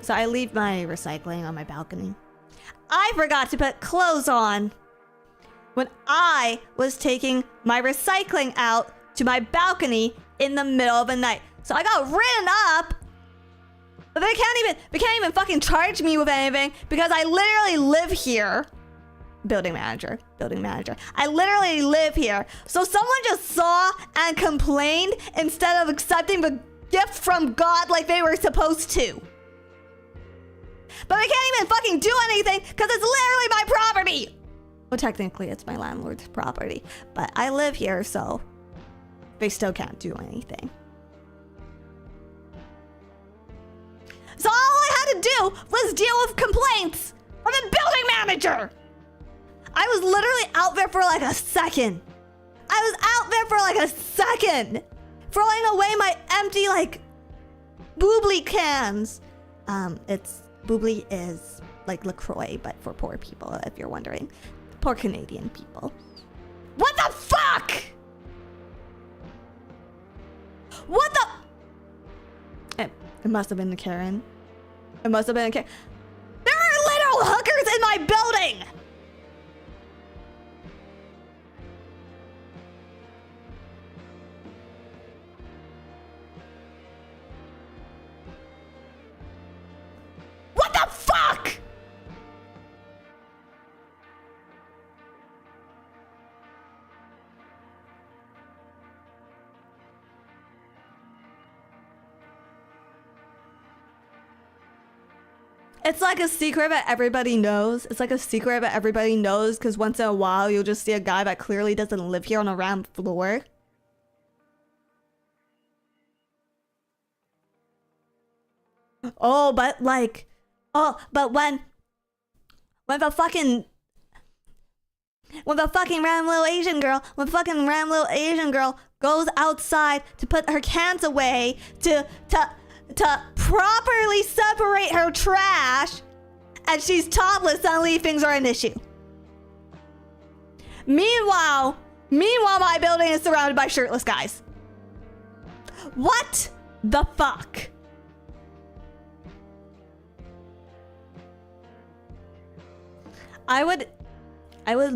So I leave my recycling on my balcony. I forgot to put clothes on when I was taking my recycling out to my balcony in the middle of the night. So I got written up, but they can't even fucking charge me with anything because I literally live here. Building manager. I literally live here. So someone just saw and complained instead of accepting the gift from God like they were supposed to. But I can't even fucking do anything because it's literally my property. Well, technically it's my landlord's property, but I live here, so they still can't do anything. So all I had to do was deal with complaints from the building manager. I was literally out there for like a second. Throwing away my empty, like, boobly cans. Boobly is like LaCroix, but for poor people, if you're wondering. Poor Canadian people. What the fuck? What the? It must have been the Karen. There are literal hookers in my building! What the fuck? It's like a secret that everybody knows. Because once in a while, you'll just see a guy that clearly doesn't live here on a round floor. Oh, but like... Oh, but when the fucking random little Asian girl goes outside to put her cans away to properly separate her trash, and she's topless, suddenly things are an issue. Meanwhile, my building is surrounded by shirtless guys. What the fuck? I would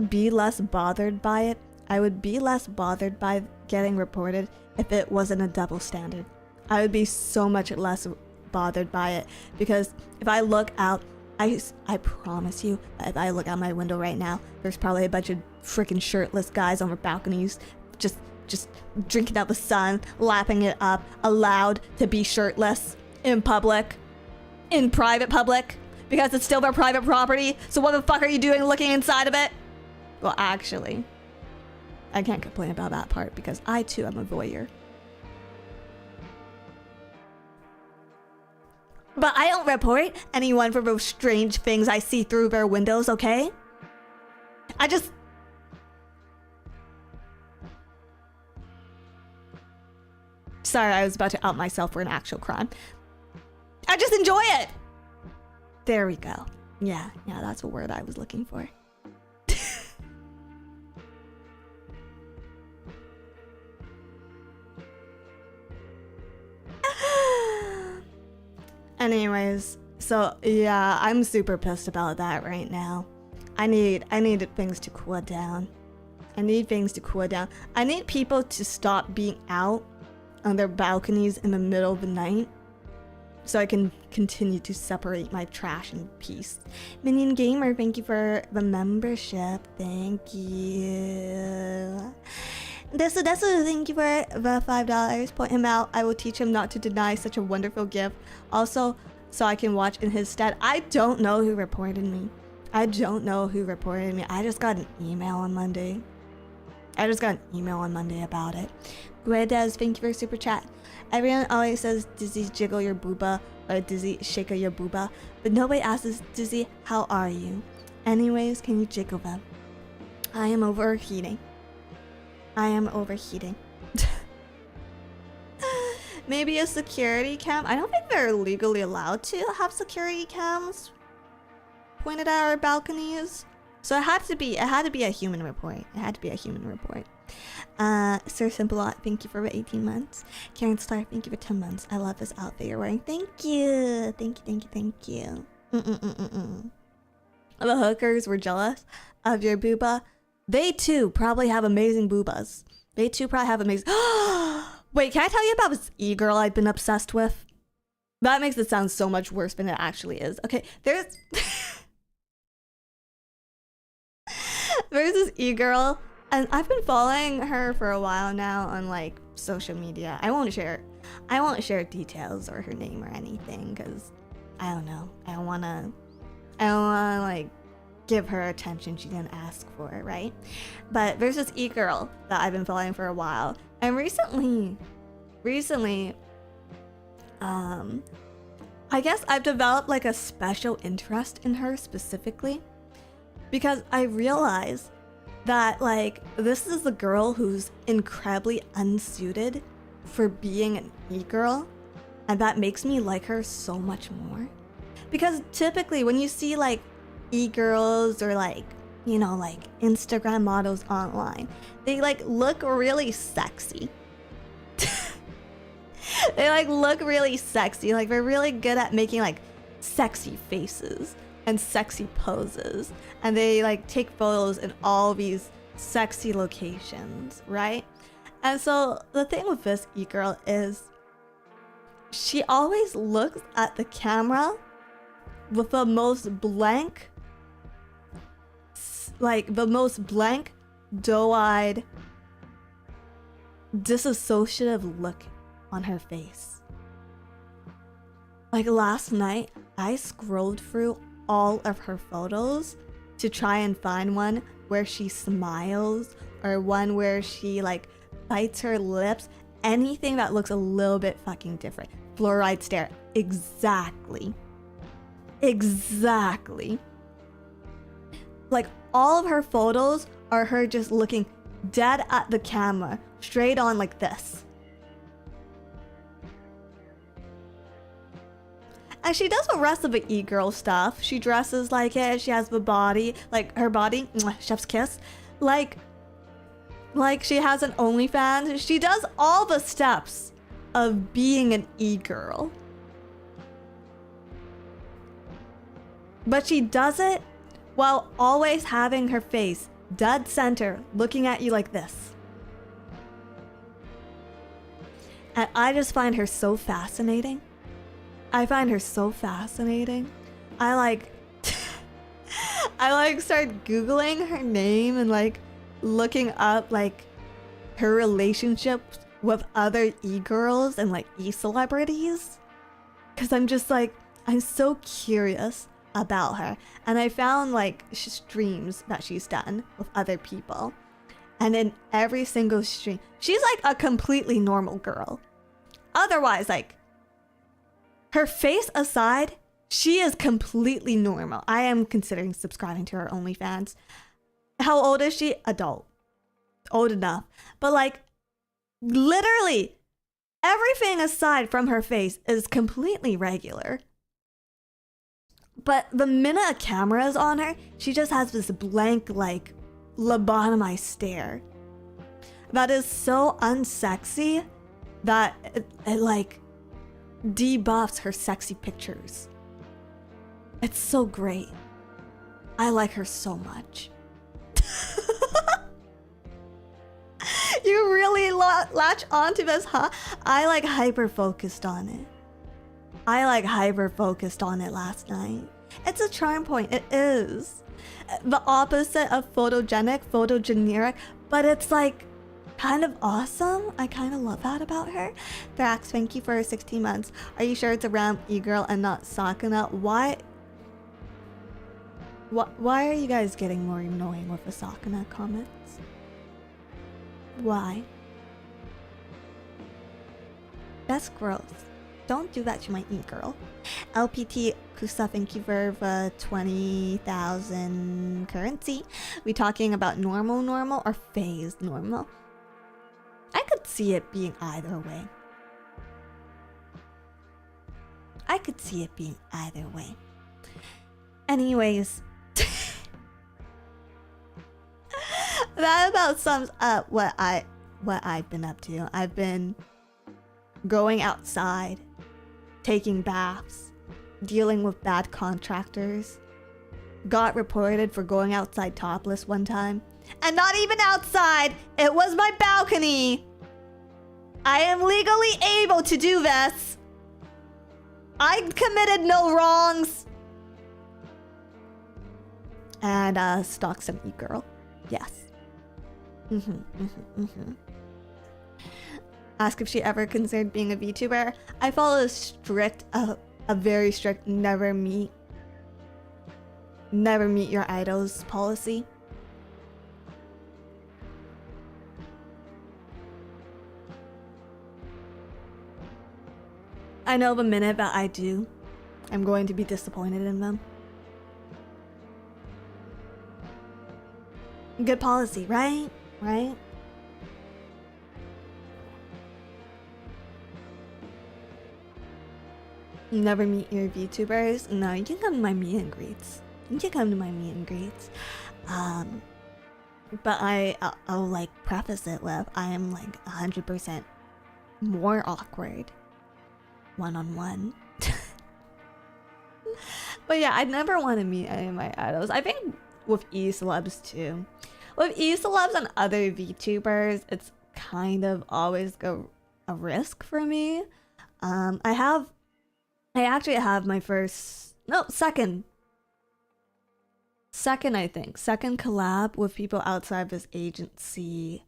be less bothered by it. I would be less bothered by getting reported if it wasn't a double standard. I would be so much less bothered by it because if I look out, I promise you, if I look out my window right now, there's probably a bunch of freaking shirtless guys on their balconies just drinking out the sun, lapping it up, allowed to be shirtless in public, in private public. Because it's still their private property. So what the fuck are you doing looking inside of it? Well, actually, I can't complain about that part because I too am a voyeur. But I don't report anyone for those strange things I see through their windows, okay? Sorry, I was about to out myself for an actual crime. I just enjoy it! There we go. Yeah, that's a word I was looking for. Anyways, so yeah, I'm super pissed about that right now. I need things to cool down. I need people to stop being out on their balconies in the middle of the night, so I can continue to separate my trash in peace. Minion Gamer, thank you for the membership. Thank you. Desu, thank you for the $5. Point him out. I will teach him not to deny such a wonderful gift. Also, so I can watch in his stead. I don't know who reported me. I just got an email on Monday. About it. Guedes, thank you for super chat. Everyone always says, Dizzy, jiggle your booba, or Dizzy, shake your booba, but nobody asks, Dizzy, how are you? Anyways, can you jiggle them? I am overheating. Maybe a security cam? I don't think they're legally allowed to have security cams pointed at our balconies. So it had to be a human report. It had to be a human report. Sir Simplot, thank you for 18 months. Karen Star, thank you for 10 months. I love this outfit you're wearing. Thank you. Thank you. The hookers were jealous of your booba. They too probably have amazing boobas. Wait, can I tell you about this e-girl I've been obsessed with? That makes it sound so much worse than it actually is. Okay, there's this e-girl, and I've been following her for a while now on like social media. I won't share details or her name or anything because I don't know. I don't wanna like give her attention she didn't ask for, right? But there's this e-girl that I've been following for a while, and recently, I guess I've developed like a special interest in her specifically because I realize that like this is the girl who's incredibly unsuited for being an e-girl, and that makes me like her so much more. Because typically when you see like e-girls or like, you know, like Instagram models online, they like look really sexy. They like look really sexy. Like they're really good at making like sexy faces and sexy poses, and they like take photos in all these sexy locations, right? And so the thing with this e-girl is she always looks at the camera with the most blank, doe-eyed, disassociative look on her face. Like last night, I scrolled through all of her photos to try and find one where she smiles or one where she like bites her lips, anything that looks a little bit fucking different. Fluoride stare. Exactly. Like all of her photos are her just looking dead at the camera, straight on like this. And she does the rest of the e-girl stuff. She dresses like it. She has the body, like her body, chef's kiss. Like she has an OnlyFans. She does all the steps of being an e-girl. But she does it while always having her face dead center, looking at you like this. And I just find her so fascinating. I like start Googling her name and like looking up like her relationships with other e-girls and like e-celebrities. Cause I'm just like, I'm so curious about her. And I found like streams that she's done with other people. And in every single stream, she's like a completely normal girl. Otherwise, like, her face aside, she is completely normal. I am considering subscribing to her OnlyFans. How old is she? Adult. Old enough. But like, literally, everything aside from her face is completely regular. But the minute a camera is on her, she just has this blank, like, lobotomized stare. That is so unsexy that it like, debuffs her sexy pictures. It's so great. I like her so much. You really latch onto this, huh? I like hyper focused on it. Last night. It's a charm point. It is the opposite of photogeneric, but it's like kind of awesome. I kind of love that about her. Thrax, thank you for 16 months. Are you sure it's around e-girl and not Sakuna? Why are you guys getting more annoying with the Sakuna comments? Why? That's gross. Don't do that to my e-girl. LPT Kusa, thank you for the 20,000 currency. We talking about normal or phased normal? I could see it being either way. Anyways, that about sums up what I've been up to. I've been going outside, taking baths, dealing with bad contractors. Got reported for going outside topless one time. And not even outside, it was my balcony. I am legally able to do this. I committed no wrongs. And stalk some e-girl. Yes. Ask if she ever considered being a VTuber. I follow a very strict never meet your idols policy. I know the minute that I do, I'm going to be disappointed in them. Good policy, right? Right? Never meet your VTubers? No, you can come to my meet and greets. You can come to my meet and greets. But I'll like preface it with I am like 100% more awkward one-on-one. But yeah, I never want to meet any of my idols. I think with e-celebs too. With e-celebs and other VTubers, it's kind of always a risk for me. I actually have my second collab with people outside this agency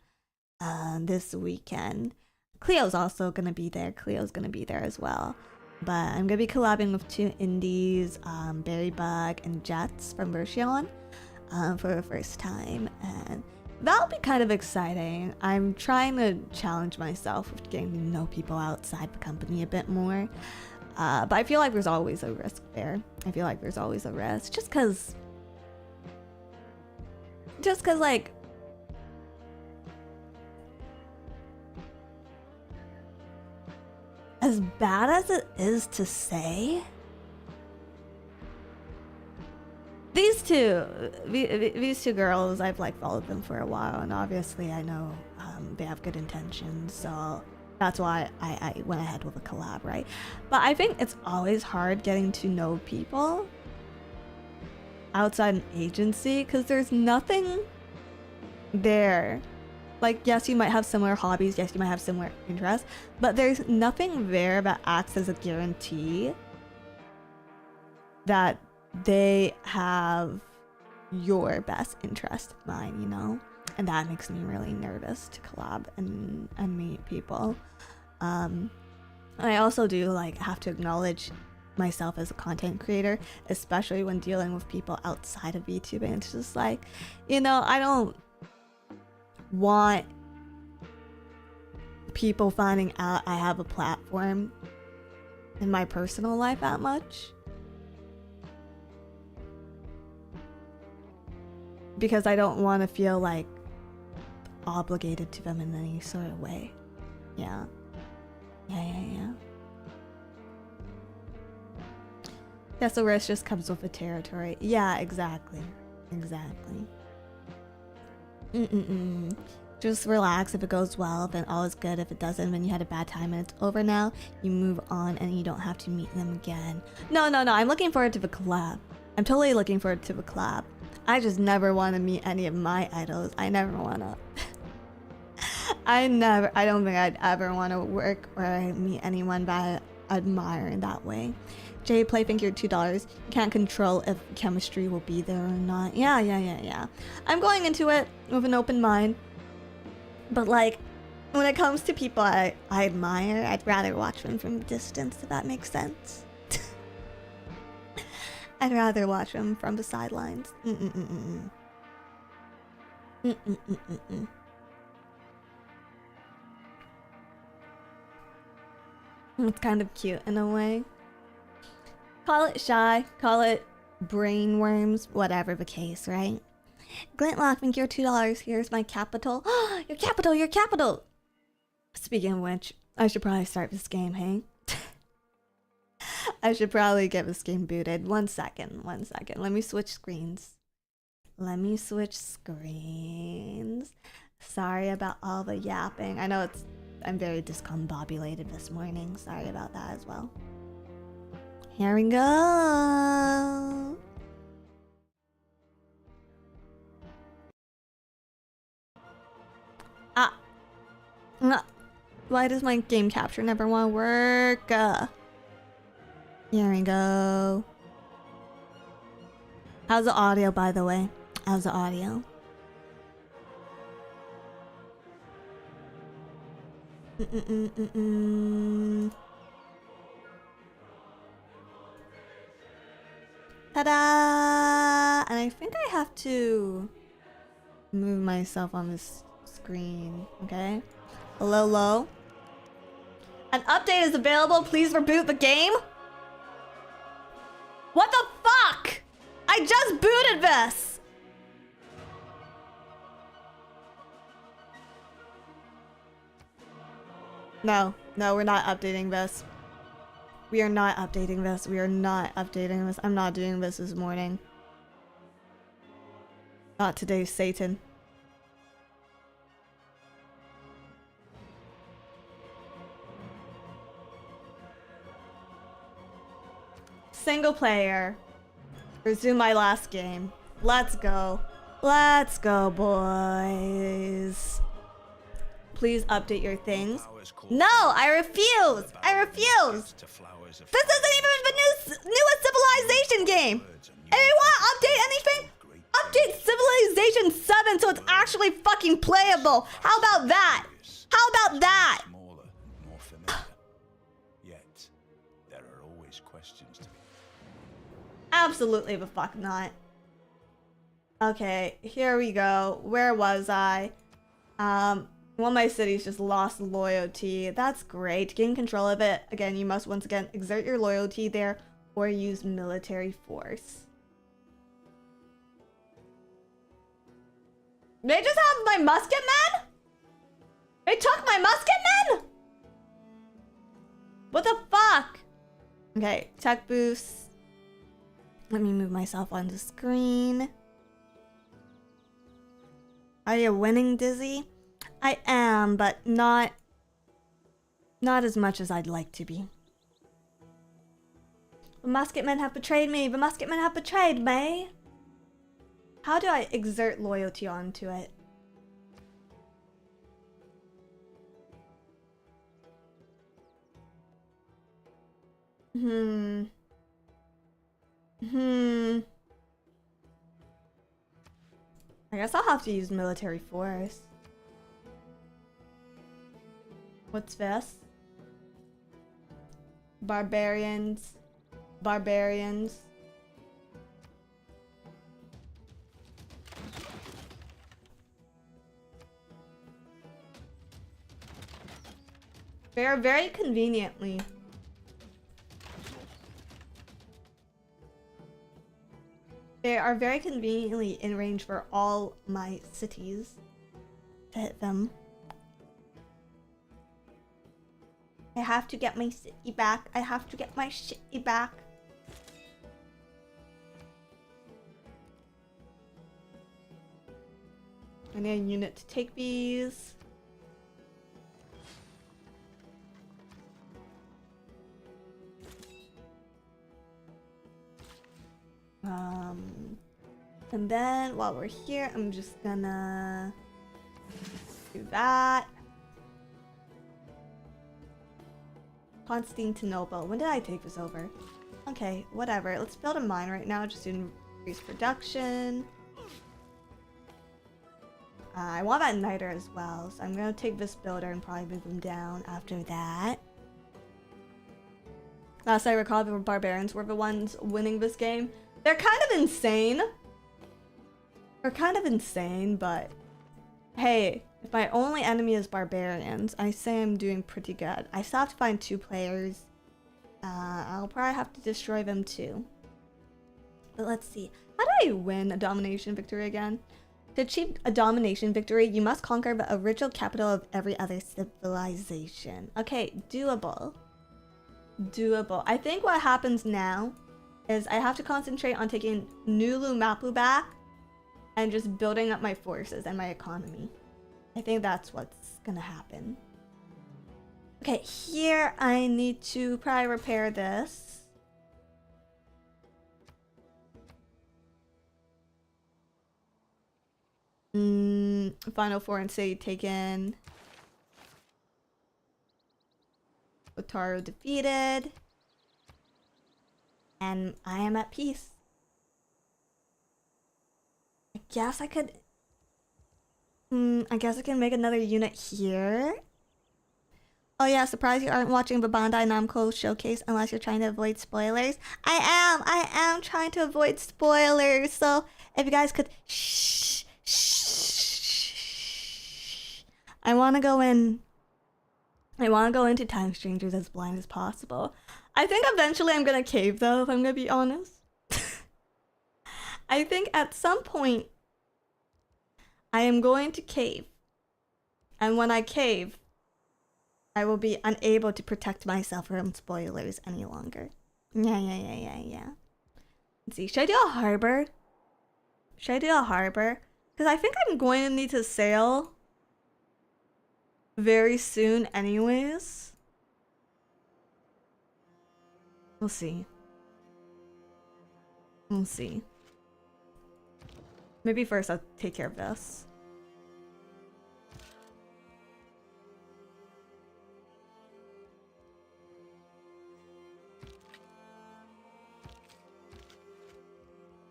this weekend. Cleo's also gonna be there. Cleo's gonna be there as well. But I'm gonna be collabing with two indies, Berrybug and Jets from Version for the first time, and that'll be kind of exciting. I'm trying to challenge myself with getting to know people outside the company a bit more. But I feel like there's always a risk there. I feel like there's always a risk. Just cause like as bad as it is to say, these two girls, I've like followed them for a while, and obviously I know they have good intentions, so that's why I went ahead with a collab, right? But I think it's always hard getting to know people outside an agency because there's nothing there. Like, yes, you might have similar hobbies, yes, you might have similar interests, but there's nothing there that acts as a guarantee that they have your best interest in mind, you know? And that makes me really nervous to collab and meet people. I also do like have to acknowledge myself as a content creator, especially when dealing with people outside of VTubing. It's just like, you know, I don't want people finding out I have a platform in my personal life that much, because I don't want to feel like obligated to them in any sort of way. Yeah. That's the risk just comes with the territory. Yeah, exactly. Just relax. If it goes well, then all is good. If it doesn't, then you had a bad time and it's over now. You move on and you don't have to meet them again. No. I'm looking forward to the collab. I'm totally looking forward to the collab. I just never want to meet any of my idols. I never want to. I don't think I'd ever want to work or meet anyone that I admire in that way. Jay Play, thank you, $2. You can't control if chemistry will be there or not. Yeah. I'm going into it with an open mind. But like, when it comes to people I admire, I'd rather watch them from a distance, if that makes sense. I'd rather watch them from the sidelines. It's kind of cute in a way. Call it shy, call it brainworms, whatever the case, right? Glintlock, thank you, $2. Here's my capital. Your capital! Speaking of which, I should probably start this game, hey? I should probably get this game booted. One second. Let me switch screens. Sorry about all the yapping. I know I'm very discombobulated this morning. Sorry about that as well. Here we go. Why does my game capture never want to work? Here we go. How's the audio, by the way? How's the audio? Ta-da! And I think I have to move myself on this screen, okay? Hello? An update is available. Please reboot the game. What the fuck? I just booted this. No, we're not updating this. We are not updating this. I'm not doing this morning. Not today, Satan. Single player. Resume my last game. Let's go. Let's go, boys. Please update your things. No, I refuse. This isn't even the newest Civilization game. And you want to update anything? Update Civilization 7 so it's actually fucking playable. How about that? Absolutely the fuck not. Okay, here we go. Where was I? One of my cities just lost loyalty. That's great. Gain control of it. Again, you must once again exert your loyalty there or use military force. They just have my musket men? They took my musket men? What the fuck? Okay, tech boost. Let me move myself on the screen. Are you winning, Dizzy? I am, but not as much as I'd like to be. The musketmen have betrayed me. How do I exert loyalty onto it? I guess I'll have to use military force. What's this? Barbarians. They are very conveniently in range for all my cities to hit them. I have to get my city back. I need a unit to take these. And then while we're here, I'm just gonna do that. Constantinople. When did I take this over? Okay, whatever. Let's build a mine right now just to increase production. I want that niter as well, so I'm gonna take this builder and probably move him down after that. Last I recall, the barbarians were the ones winning this game. They're kind of insane. But hey, if my only enemy is barbarians, I say I'm doing pretty good. I still have to find 2 players. I'll probably have to destroy them too. But let's see. How do I win a domination victory again? To achieve a domination victory, you must conquer the original capital of every other civilization. Okay, doable. doable. I think what happens now is I have to concentrate on taking Nulu Mapu back and just building up my forces and my economy. I think that's what's gonna happen. Okay, here I need to probably repair this. Final Four and City taken. Otaru defeated. And I am at peace. I guess I could... I guess I can make another unit here. Oh yeah, surprised you aren't watching the Bandai Namco showcase unless you're trying to avoid spoilers. I am trying to avoid spoilers. So if you guys could shh. I want to go into Time Strangers as blind as possible. I think eventually I'm gonna cave though, if I'm gonna be honest. I think at some point I am going to cave. And when I cave, I will be unable to protect myself from spoilers any longer. Yeah. Let's see, should I do a harbor? Because I think I'm going to need to sail very soon anyways. We'll see. Maybe first I'll take care of this.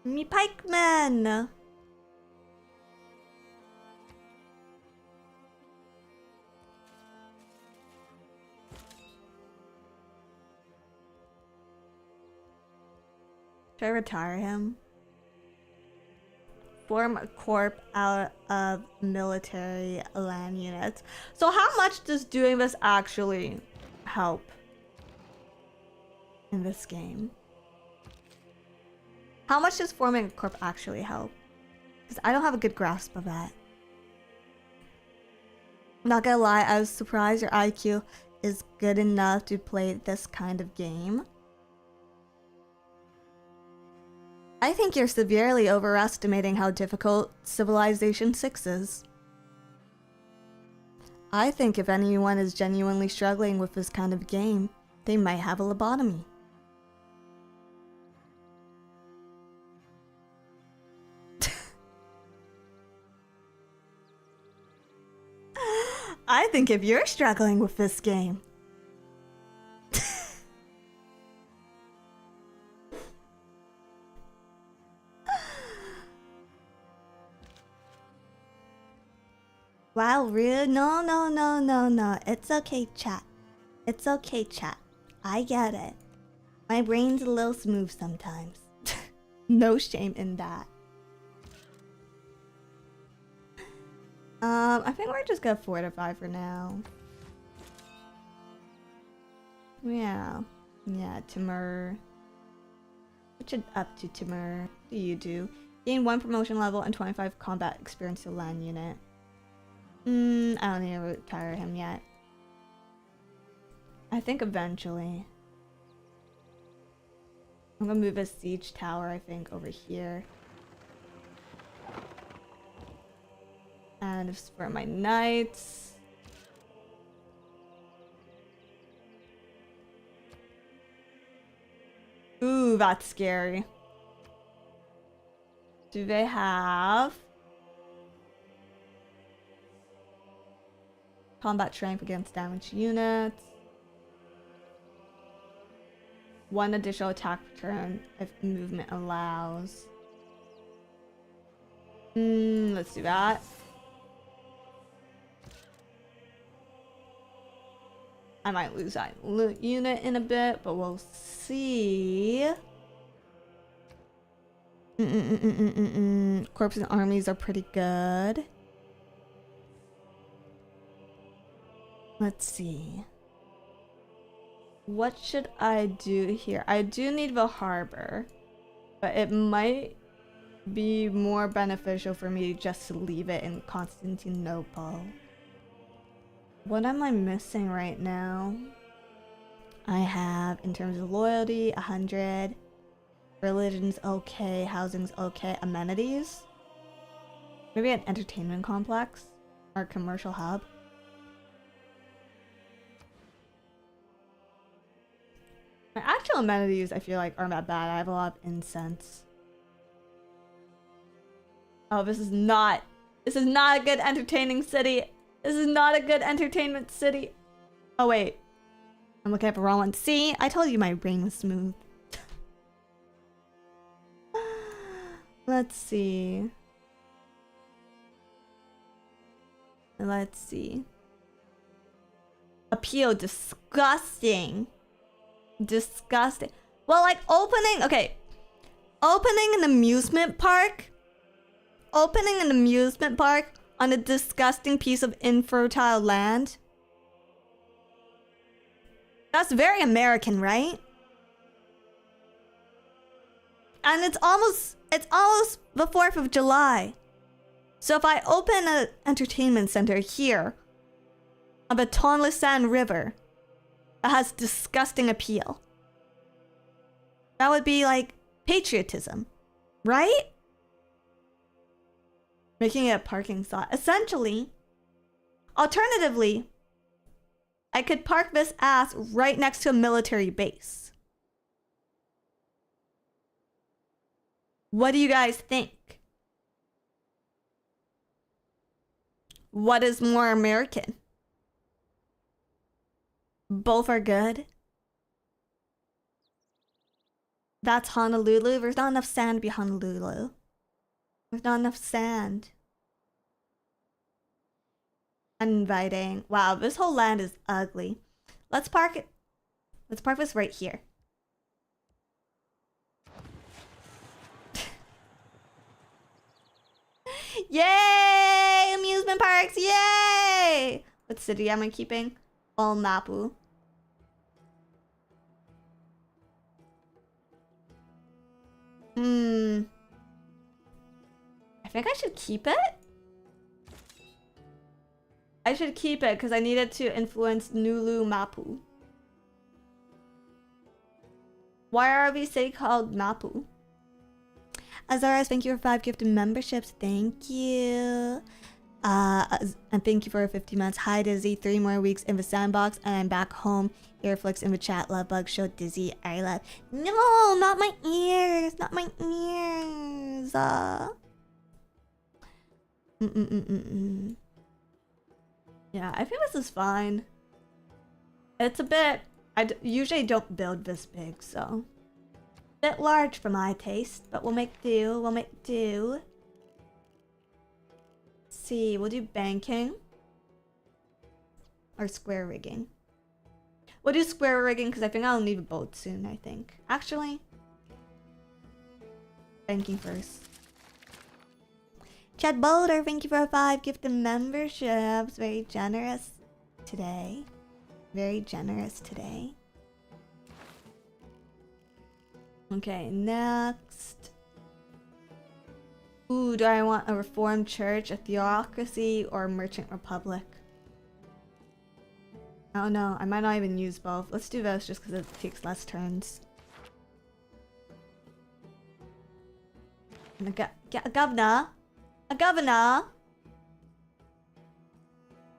Me pikeman! Should I retire him? Form a corp out of military land units. So how much does doing this actually help in this game? How much does forming a corp actually help? Because I don't have a good grasp of that. Not gonna lie, I was surprised your IQ is good enough to play this kind of game. I think you're severely overestimating how difficult Civilization 6 is. I think if anyone is genuinely struggling with this kind of game, they might have a lobotomy. I think if you're struggling with this game, wow, rude. No. It's okay, chat. I get it. My brain's a little smooth sometimes. No shame in that. I think we're just gonna fortify for now. Yeah, Timur. What you up to, Timur? What do you do? Gain 1 promotion level and 25 combat experience to land unit. I don't need to retire him yet. I think eventually. I'm gonna move a siege tower, I think, over here. And just for my knights. Ooh, that's scary. Do they have combat strength against damaged units? 1 additional attack per turn if movement allows. Let's do that. I might lose that unit in a bit, but we'll see. Corps and armies are pretty good. Let's see. What should I do here? I do need the harbor, but it might be more beneficial for me just to leave it in Constantinople. What am I missing right now? I have, in terms of loyalty, 100. Religion's okay. Housing's okay. Amenities? Maybe an entertainment complex? Or a commercial hub? My actual amenities, I feel like, aren't that bad. I have a lot of incense. Oh, this is not a good entertaining city. This is not a good entertainment city. Oh, wait. I'm looking at the wrong one. See? I told you my brain was smooth. Let's see. Let's see. Appeal. Disgusting. Disgusting. Well, like, opening... Okay. Opening an amusement park... Opening an amusement park on a disgusting piece of infertile land. That's very American, right? And it's almost the 4th of July. So if I open an entertainment center here on the Tonle River that has disgusting appeal, that would be like patriotism, right? Making it a parking spot. Essentially, alternatively, I could park this ass right next to a military base. What do you guys think? What is more American? Both are good. That's Honolulu. There's not enough sand to be Honolulu. There's not enough sand. Uninviting. Wow, this whole land is ugly. Let's park it. Let's park this right here. Yay! Amusement parks! Yay! What city am I keeping? Mapu. I think I should keep it? I should keep it because I needed to influence Nulu Mapu. Why are we city called Mapu? Azaras, thank you for 5 gifted memberships. Thank you. And thank you for 50 months. Hi, Dizzy. 3 more weeks in the sandbox, and I'm back home. Earflicks in the chat. Love bug show. Dizzy. I love. No, not my ears. Not my ears. Yeah, I think this is fine. It's a bit... usually don't build this big, so... Bit large for my taste, but we'll make do. We'll make do. Let's see, we'll do banking. Or square rigging. We'll do square rigging because I think I'll need a boat soon, I think. Actually... Banking first. Chad Boulder, thank you for 5 gifted memberships. Very generous today. Very generous today. Okay, next. Ooh, do I want a reformed church, a theocracy, or a merchant republic? I don't know. I might not even use both. Let's do those just because it takes less turns. And a governor. A governor.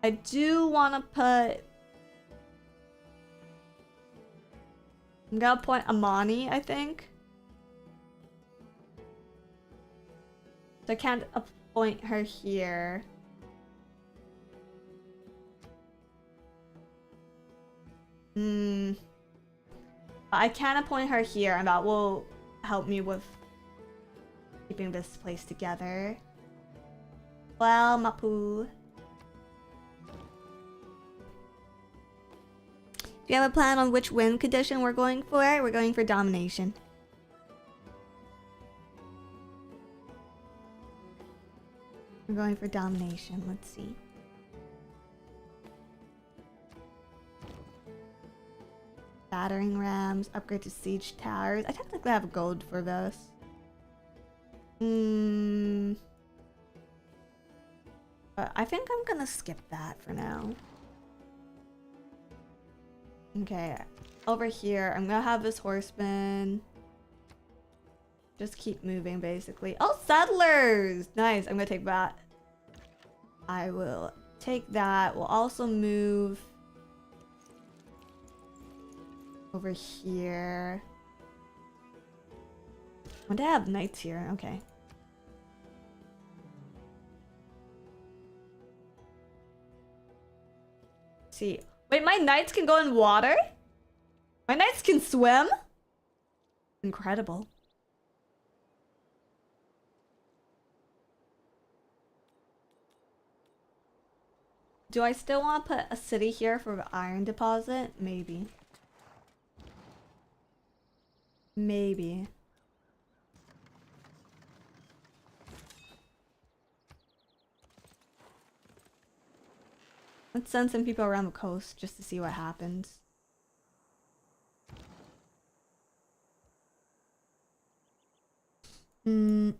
I do want to put... I'm gonna appoint Amani, I think. So I can't appoint her here. I can appoint her here, and that will help me with keeping this place together. Well, Mapu. Do you have a plan on which win condition we're going for? We're going for domination. We're going for domination. Let's see. Battering rams. Upgrade to siege towers. I technically have gold for this. But I think I'm gonna skip that for now. Okay. over here. I'm gonna have this horseman just keep moving, basically. Oh, settlers! Nice. I'm gonna take that. I will take that. We'll also move over here. When did I have knights here? Okay. See. Wait, my knights can go in water? My knights can swim? Incredible. Do I still want to put a city here for the iron deposit? Maybe. Maybe. Let's send some people around the coast just to see what happens. Am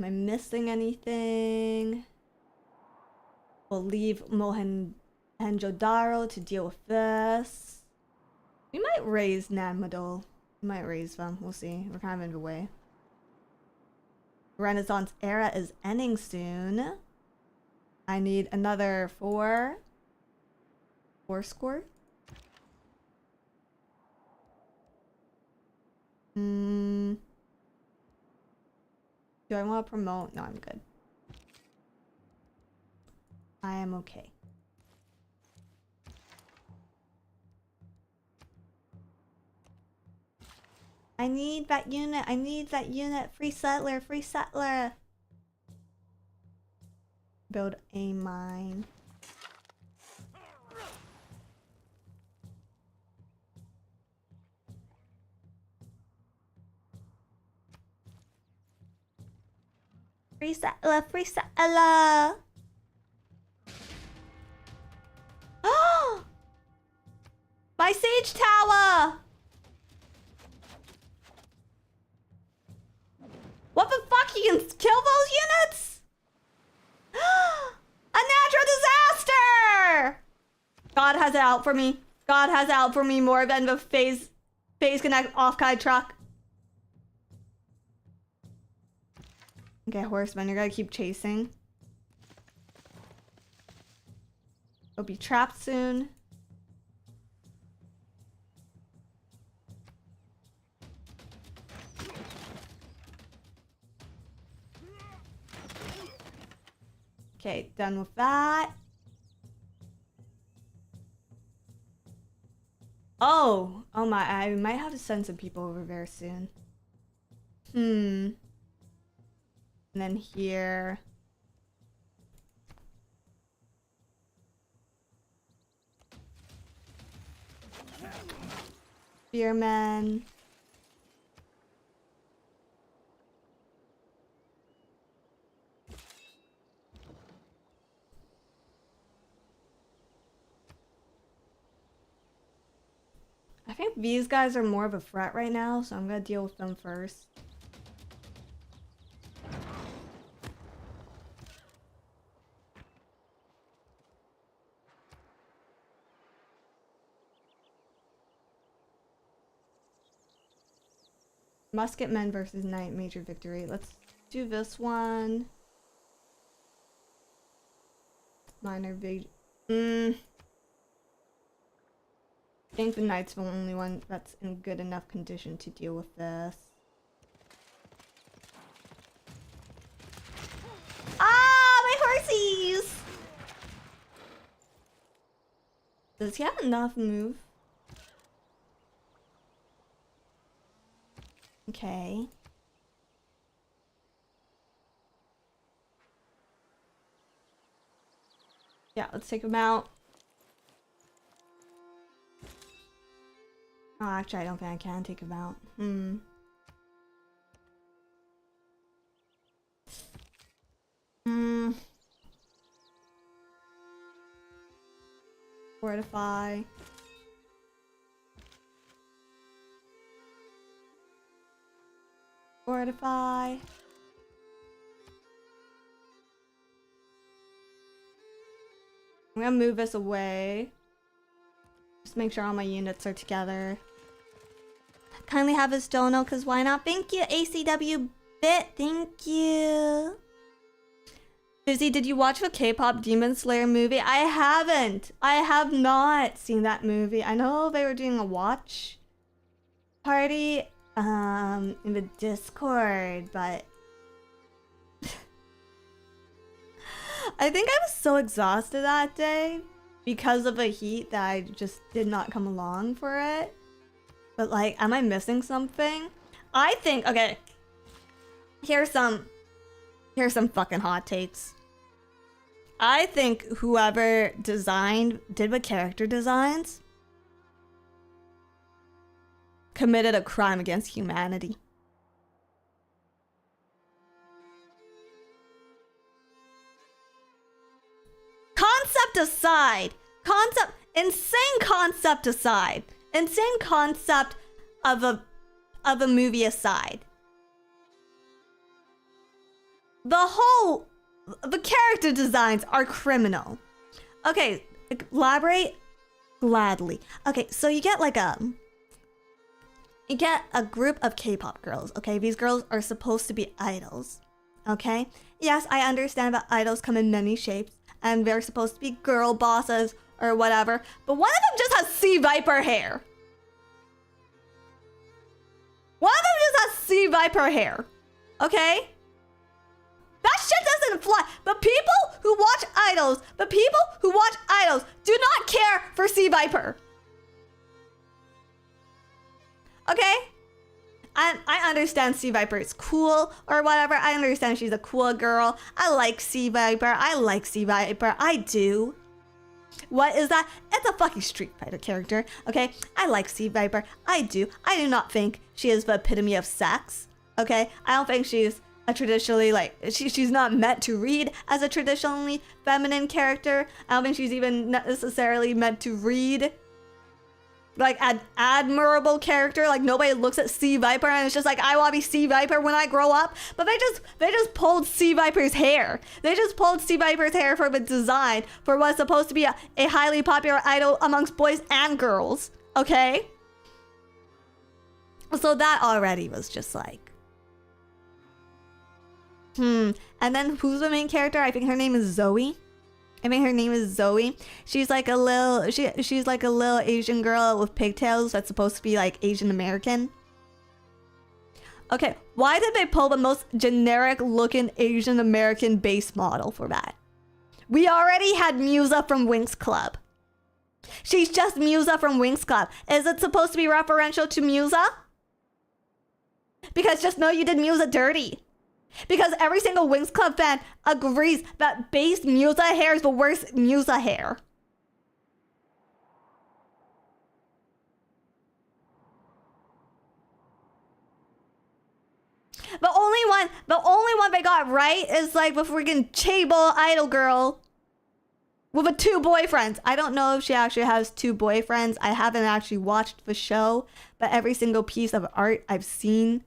I missing anything? We'll leave Mohenjo-Daro to deal with this. We might raise Nanmadol. We might raise them. We'll see. We're kind of in the way. Renaissance era is ending soon. I need another four score. Do I want to promote? No, I'm good. I am okay. I need that unit. I need that unit. Free settler. Free settler. Build a mine. Free settler. Free settler. Oh! My siege tower! What the fuck? You can kill those units? A natural disaster! God has it out for me. God has it out for me more than the phase connect off-guide truck. Okay, horseman, you're gonna keep chasing. You'll be trapped soon. Okay, done with that. Oh my, I might have to send some people over there soon. And then here. Spearmen. I think these guys are more of a threat right now, so I'm gonna deal with them first. Musketmen versus Knight, major victory. Let's do this one. Minor big. I think the Knight's the only one that's in good enough condition to deal with this. Ah, my horsies! Does he have enough move? Okay. Yeah, let's take him out. Oh, actually, I don't think I can take him out. Fortify. Fortify. I'm gonna move this away. Just make sure all my units are together. Kindly have his dono, cause why not? Thank you, ACW Bit. Thank you. Susie, did you watch the K-pop Demon Slayer movie? I haven't. I have not seen that movie. I know they were doing a watch party in the Discord, but I think I was so exhausted that day because of the heat that I just did not come along for it. But like, am I missing something? I think, okay, here's some fucking hot takes. I think whoever did the character designs committed a crime against humanity. Concept aside, insane concept of a movie aside. The character designs are criminal. Okay, elaborate? Gladly. Okay, so you get a group of K-pop girls, okay? These girls are supposed to be idols, okay? Yes, I understand that idols come in many shapes, and they're supposed to be girl bosses or whatever, but one of them just has Sea Viper hair. One of them just has Sea Viper hair, okay? That shit doesn't fly. The people who watch idols do not care for Sea Viper. Okay? I understand Sea Viper is cool or whatever. I understand she's a cool girl. I like Sea Viper. I do. What is that? It's a fucking Street Fighter character. Okay? I like Sea Viper. I do. I do not think she is the epitome of sex. Okay? I don't think she's a traditionally, like, she's not meant to read as a traditionally feminine character. I don't think she's even necessarily meant to read like an admirable character. Like, nobody looks at Sea Viper and it's just like, I want to be Sea Viper when I grow up. But they just pulled Sea Viper's hair. They just pulled Sea Viper's hair for the design for what's supposed to be a highly popular idol amongst boys and girls. Okay? So that already was just like, And then who's the main character? I think her name is Zoe. She's like a little she's like a little Asian girl with pigtails that's supposed to be like Asian American. Okay, why did they pull the most generic looking Asian American base model for that? We already had Musa from Winx Club. She's just Musa from Winx Club. Is it supposed to be referential to Musa? Because just know you did Musa dirty. Because every single Winx Club fan agrees that base Musa hair is the worst Musa hair. The only one they got right is like the freaking Chaebol idol girl with the 2 boyfriends. I don't know if she actually has 2 boyfriends. I haven't actually watched the show, but every single piece of art I've seen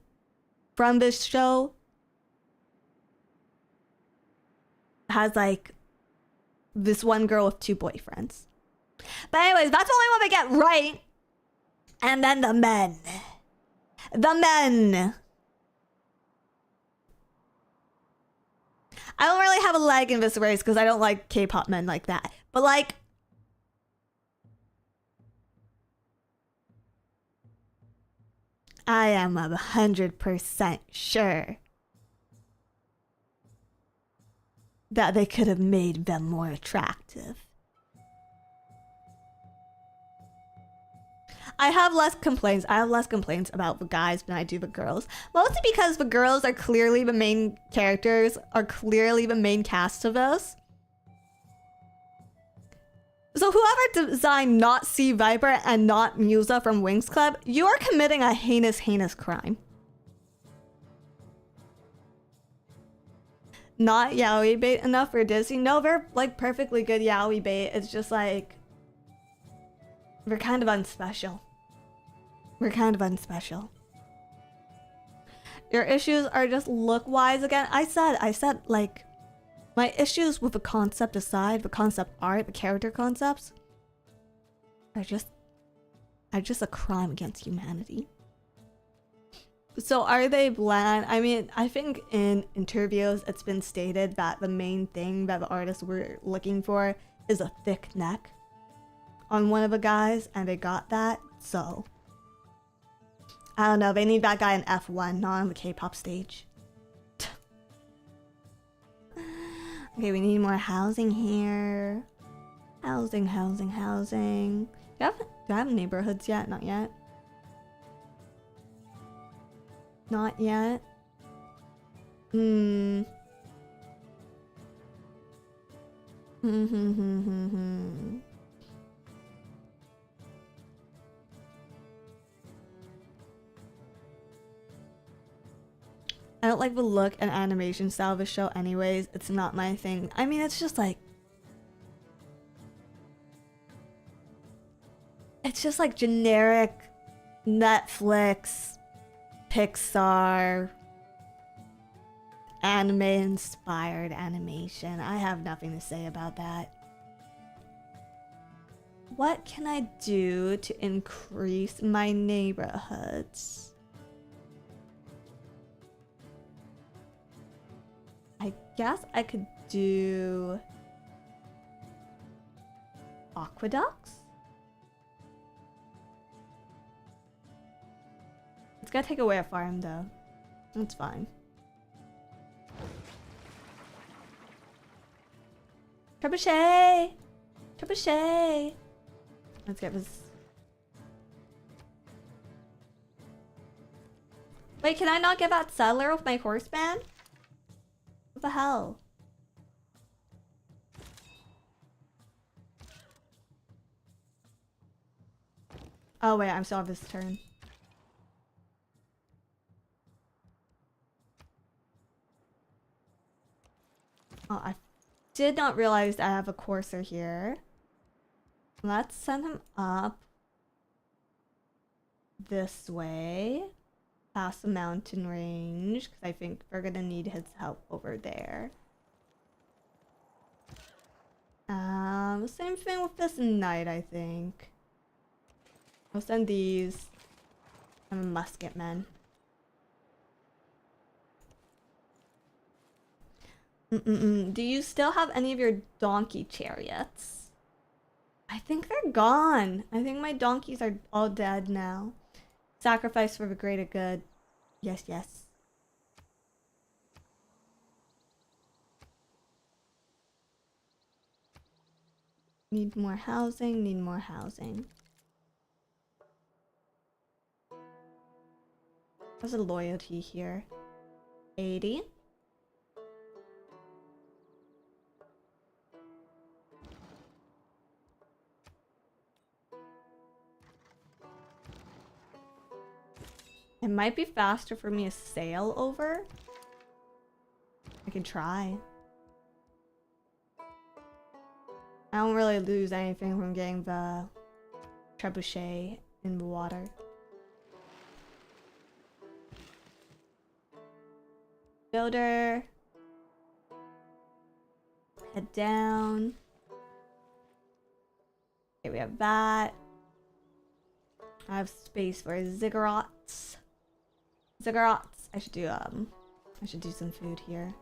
from this show has like this one girl with 2 boyfriends. But anyways, that's the only one they get right. And then the men. I don't really have a leg in this race because I don't like K-pop men like that. But like, I am 100% sure that they could have made them more attractive. I have less complaints about the guys than I do the girls. Mostly because the girls are clearly the main characters, are clearly the main cast of this. So whoever designed not Sea Viper and not Musa from Winx Club, you are committing a heinous, heinous crime. Not yaoi bait enough for Disney? No, they're like perfectly good yaoi bait. It's just like, we're kind of unspecial. Your issues are just look-wise again. I said like, my issues with the concept aside, the concept art, the character concepts, are just are just a crime against humanity. So are they bland? I mean, I think in interviews it's been stated that the main thing that the artists were looking for is a thick neck on one of the guys, and they got that, so I don't know, they need that guy in F1, not on the K-pop stage. Okay, we need more housing here. Housing. Do I have neighborhoods yet? Not yet. Not yet. I don't like the look and animation style of the show anyways. It's not my thing. I mean, it's just like... It's just like generic Netflix, Pixar, anime-inspired animation. I have nothing to say about that. What can I do to increase my neighborhoods? I guess I could do aqueducts. It's gonna take away a farm though. That's fine. Trebuchet! Trebuchet! Let's get this. Wait, can I not get that settler with my horseman? What the hell? Oh wait, I'm still on this turn. Oh, I did not realize I have a courser here. Let's send him up this way, past the mountain range, because I think we're gonna need his help over there. Same thing with this knight, I think. I'll send these. I'm a musketman. Do you still have any of your donkey chariots? I think they're gone. I think my donkeys are all dead now. Sacrifice for the greater good. Yes, yes. Need more housing, need more housing. What's the loyalty here? 80. It might be faster for me to sail over. I can try. I don't really lose anything from getting the trebuchet in the water. Builder. Head down. Okay, we have that. I have space for ziggurats. Ziggurats. I should do some food here.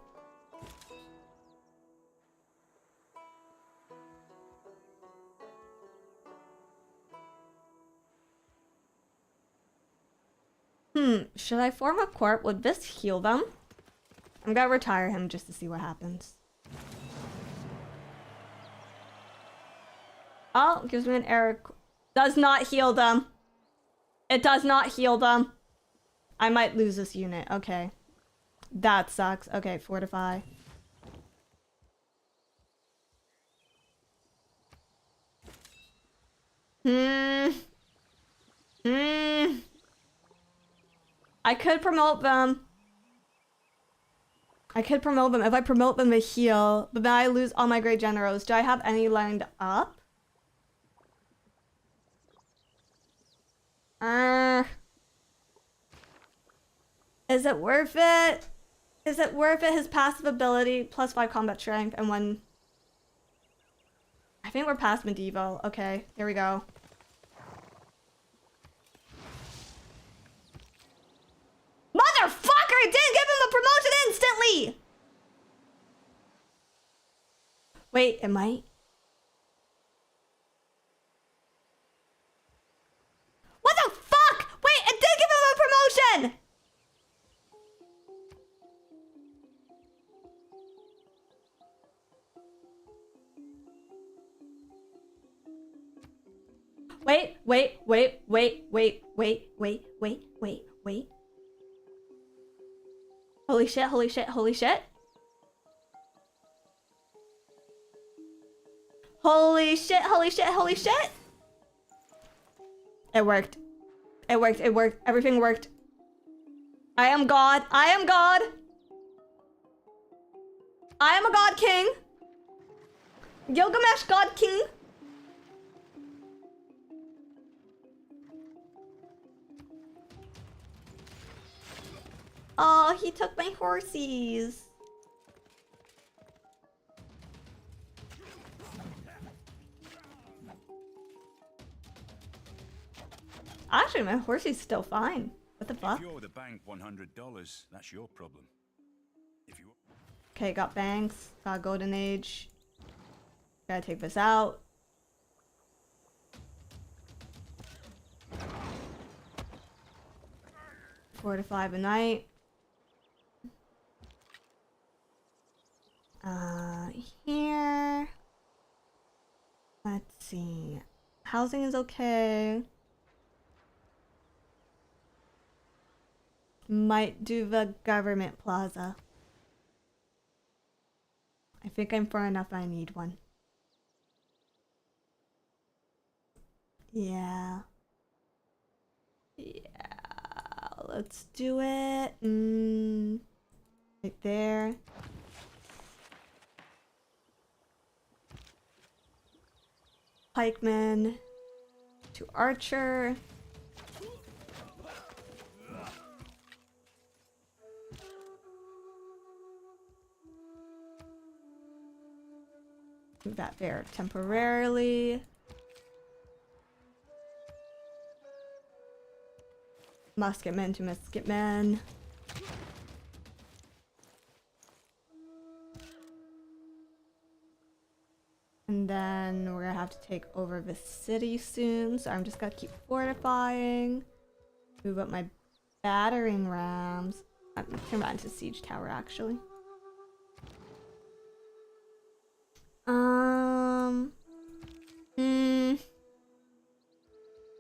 Should I form a corp? Would this heal them? I'm gonna retire him just to see what happens. Oh, gives me an error. Does not heal them. It does not heal them. I might lose this unit. Okay. That sucks. Okay, fortify. I could promote them. If I promote them, they heal. But then I lose all my great generals. Do I have any lined up? Is it worth it? Is it worth it? His passive ability, +5 combat strength, and 1... I think we're past medieval. Okay, here we go. Really? Wait, it might. What the fuck? Wait, it did give him a promotion! Wait. Holy shit. Holy shit. It worked. Everything worked. I am God. I am a God King. Gilgamesh God King. Oh, he took my horsies. Actually, my horsey's still fine. What the fuck? If you owe the bank $100, that's your problem. If you... Okay, got banks, got golden age. Gotta take this out. Fortify a night. Here. Let's see. Housing is okay. Might do the government plaza. I think I'm far enough. I need one. Yeah. Let's do it. Right there. Pikeman to archer. Move that there temporarily. Musketman to musketman. And then we're gonna have to take over the city soon, so I'm just gonna keep fortifying. Move up my battering rams. I'm gonna turn that into siege tower actually.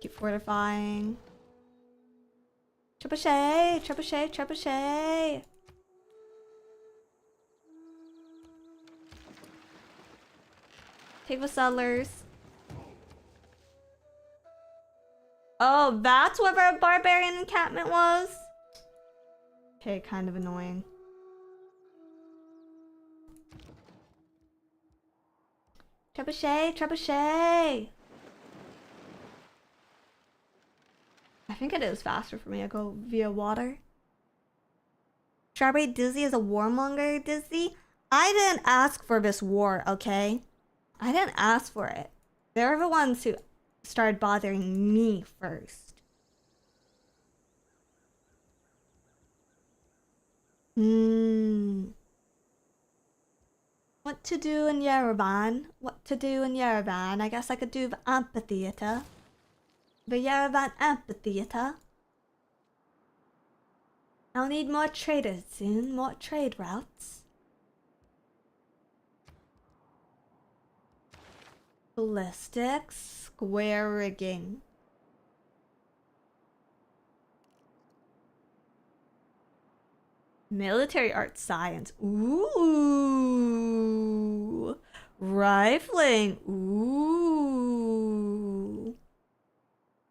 Keep fortifying. Trebuchet. Take the settlers. Oh, that's what our barbarian encampment was? Okay, kind of annoying. Trebuchet. I think it is faster for me to go via water. Strawberry Dizzy is a warmonger, Dizzy? I didn't ask for this war, okay? I didn't ask for it. They're the ones who started bothering me first. What to do in Yerevan? I guess I could do the amphitheater. The Yerevan amphitheater. I'll need more traders soon, more trade routes. Ballistics, square rigging. Military art science. Ooh. Rifling. Ooh.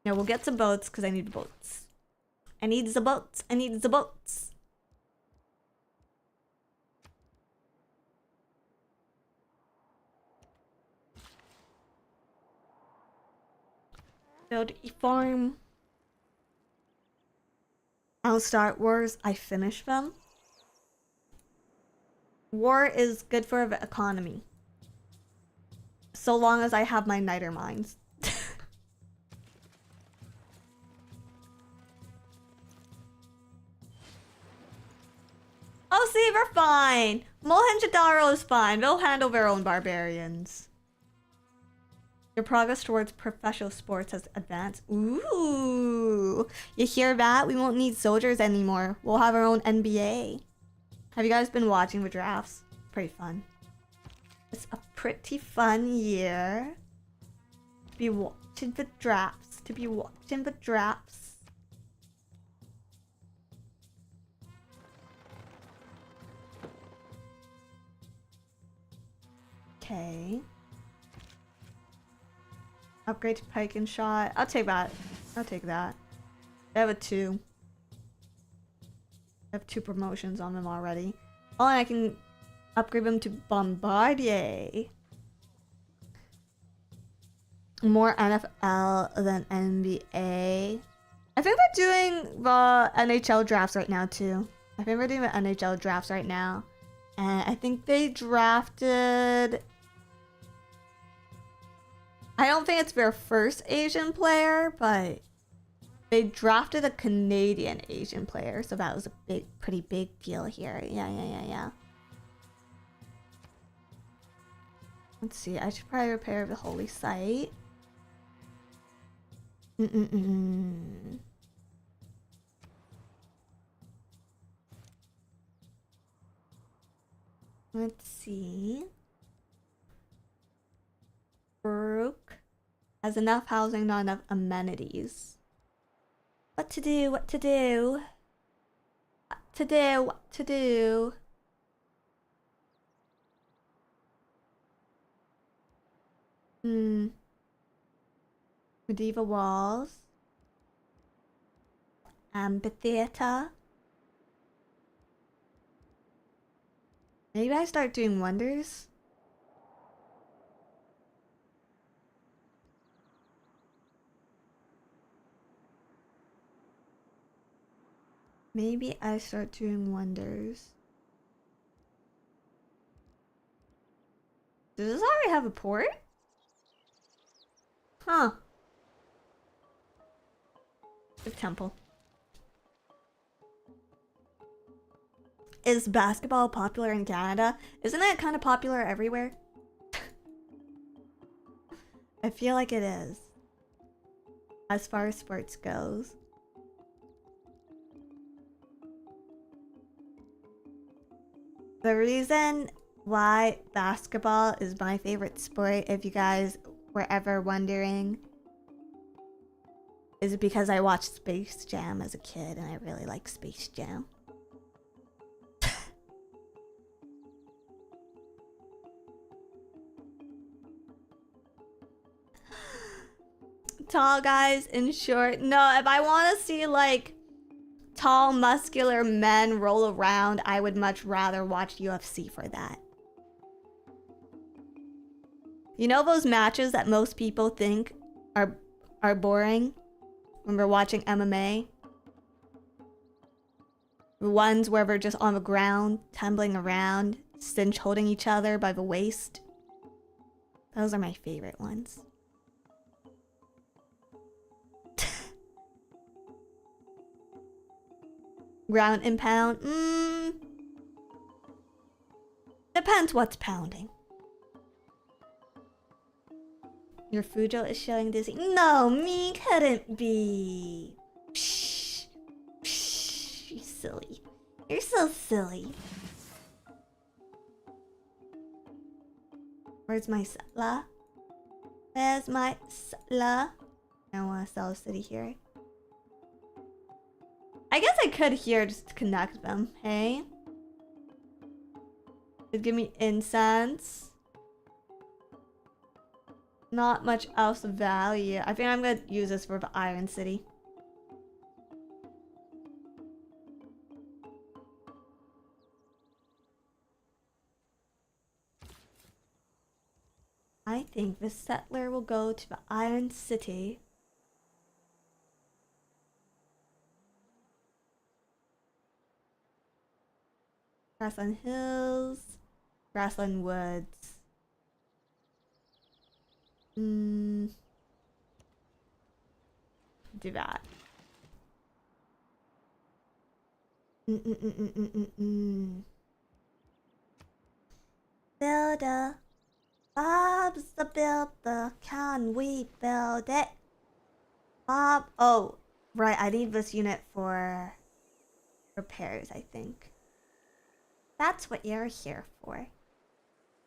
Now we'll get some boats because I need the boats. I need the boats. Build a farm. I'll start wars. I finish them. War is good for the economy. So long as I have my niter mines. Oh, see, we're We're fine. Mohenjo-daro is fine. They'll handle their own barbarians. Your progress towards professional sports has advanced. Ooh. You hear that? We won't need soldiers anymore. We'll have our own NBA. Have you guys been watching the drafts? Pretty fun. It's a pretty fun year. To be watching the drafts. To be watching the drafts. Okay. Upgrade to pike and shot. I'll take that. I'll take that. I have a 2. I have 2 promotions on them already. Oh, and I can upgrade them to Bombardier. More NFL than NBA. I think they're doing the NHL drafts right now too. I think we're doing the NHL drafts right now. And I think they drafted... I don't think it's their first Asian player, but they drafted a Canadian Asian player, so that was a pretty big deal here. Yeah. Let's see, I should probably repair the holy site. Let's see. Baruch has enough housing, not enough amenities. What to do? What to do? What to do? What to do? Medieval walls. Amphitheater. Maybe I start doing wonders. Maybe I start doing wonders. Does this already have a port? Huh. The temple. Is basketball popular in Canada? Isn't it kind of popular everywhere? I feel like it is. As far as sports goes. The reason why basketball is my favorite sport, if you guys were ever wondering, is because I watched Space Jam as a kid and I really like Space Jam. Tall guys in short. No, if I want to see like tall, muscular men roll around, I would much rather watch UFC for that. You know those matches that most people think are boring when we're watching MMA? The ones where we're just on the ground, tumbling around, cinch holding each other by the waist. Those are my favorite ones. Ground and pound? Depends what's pounding. Your Fujo is showing dizzy. No, me couldn't be. Psh, psh, you silly. You're so silly. Where's my settler? Where's my settler? I don't want to sell a city here. I guess I could here just to connect them, hey? It'd give me incense. Not much else of value. I think I'm gonna use this for the Iron City. I think the settler will go to the Iron City. Grassland Hills, Grassland Woods. Do that. builder. Bob's the builder. Can we build it? Bob. Oh, right. I need this unit for repairs, I think. That's what you're here for.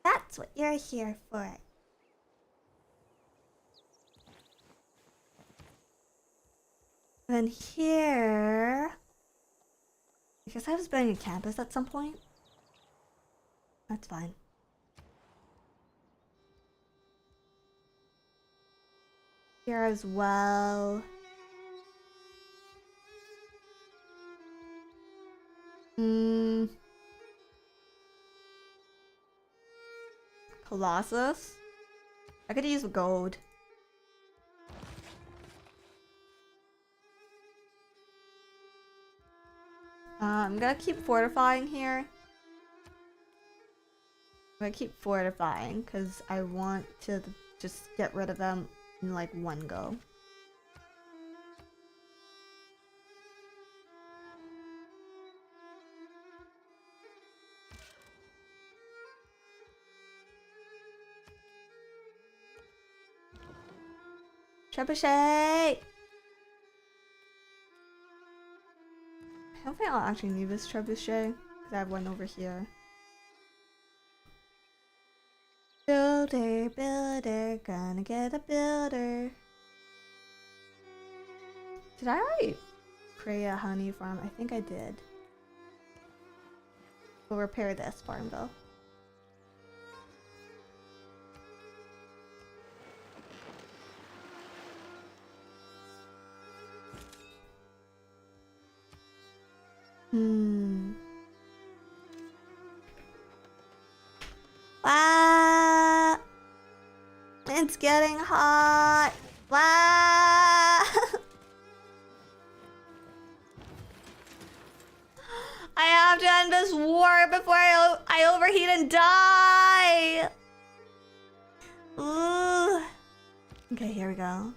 That's what you're here for. And here... I guess I was building a campus at some point. That's fine. Here as well. Colossus? I could use gold. I'm gonna keep fortifying here. I'm gonna keep fortifying because I want to just get rid of them in like one go. Trebuchet! I don't think I'll actually need this trebuchet because I have one over here. Builder, builder, gonna get a builder. Did I already create a honey farm? I think I did. We'll repair this farm though. Ah, it's getting hot. Ah. I have to end this war before I overheat and die. Ooh. Okay, here we go.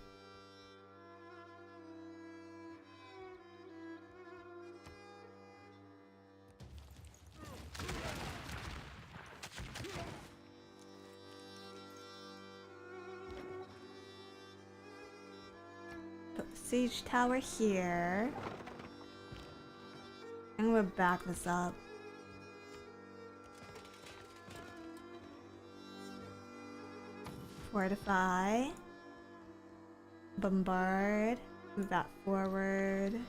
Put the siege tower here. I'm gonna back this up. Fortify. Bombard. Move that forward.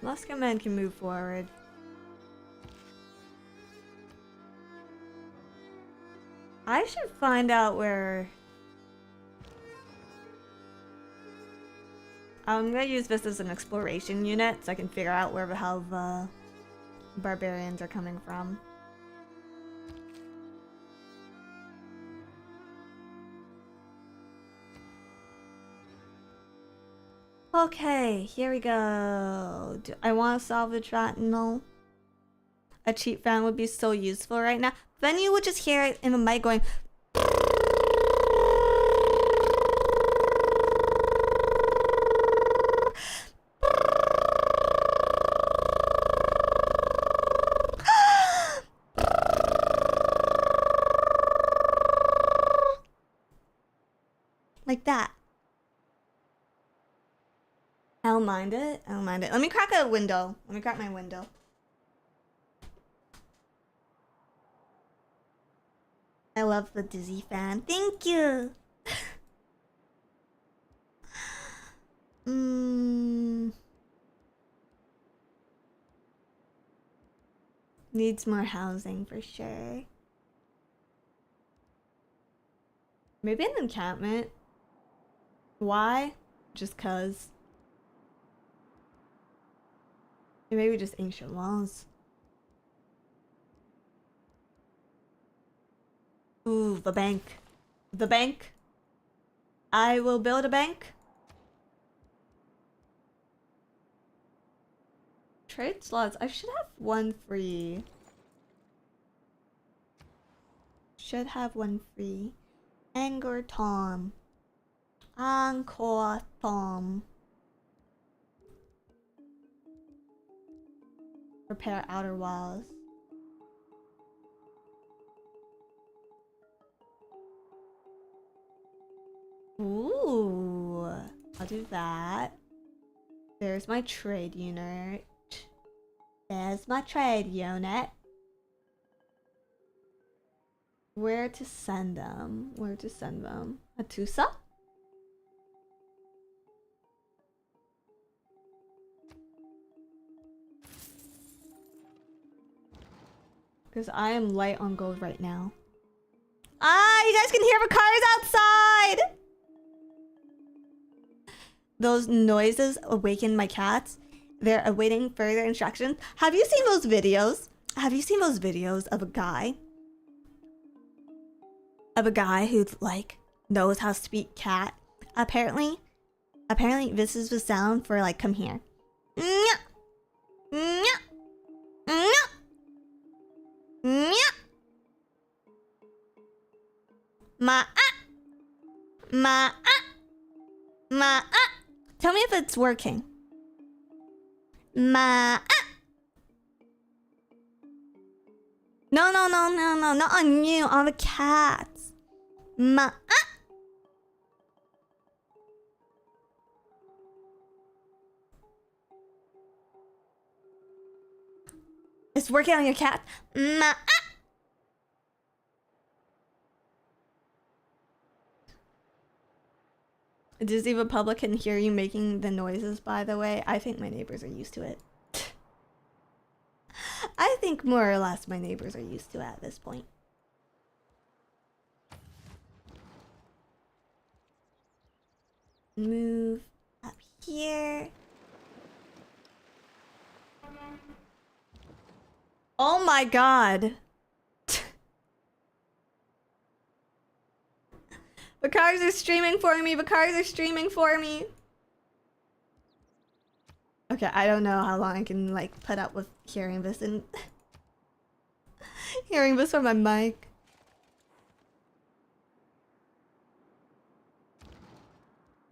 Muskemen can move forward. I should find out where... I'm gonna use this as an exploration unit so I can figure out where the hell the barbarians are coming from. Okay, here we go. Do I want to salvage that? No. A cheap fan would be so useful right now. Then you would just hear it in the mic going... like that. I don't mind it. I don't mind it. Let me crack a window. Let me crack my window. I love the Dizzy fan. Thank you. Needs more housing for sure. Maybe an encampment. Why? Just cause. Maybe just ancient walls. Ooh, the bank. The bank. I will build a bank. Trade slots. I should have one free. Should have one free. Angor Tom. Encore Tom. Repair outer walls. Ooh, I'll do that. There's my trade unit. There's my trade unit. Where to send them? Where to send them? Atusa? Because I am light on gold right now. Ah, you guys can hear the cars outside! Those noises awaken my cats. They're awaiting further instructions. Have you seen those videos? Have you seen those videos of a guy? Of a guy who like knows how to speak cat. Apparently this is the sound for like come here. Tell me if it's working. No, not on you, on the cats. It's working on your cat. Disney Republic can hear you making the noises, by the way. I think my neighbors are used to it. I think more or less my neighbors are used to it at this point. Move up here. Oh my god. The cars are streaming for me. The cars are streaming for me. Okay, I don't know how long I can like put up with hearing this and hearing this from my mic.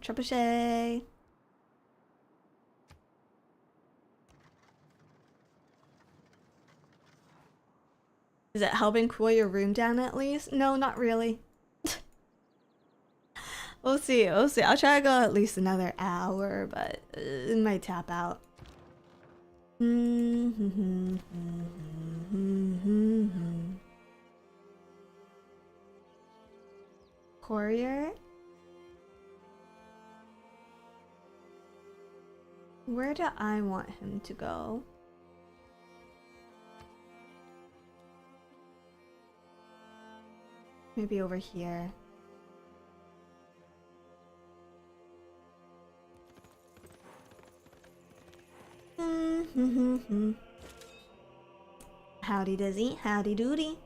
Trebuchet. Is it helping cool your room down at least? No, not really. We'll see. I'll try to go at least another hour, but it might tap out. Courier? Where do I want him to go? Maybe over here. Howdy Dizzy, howdy doody.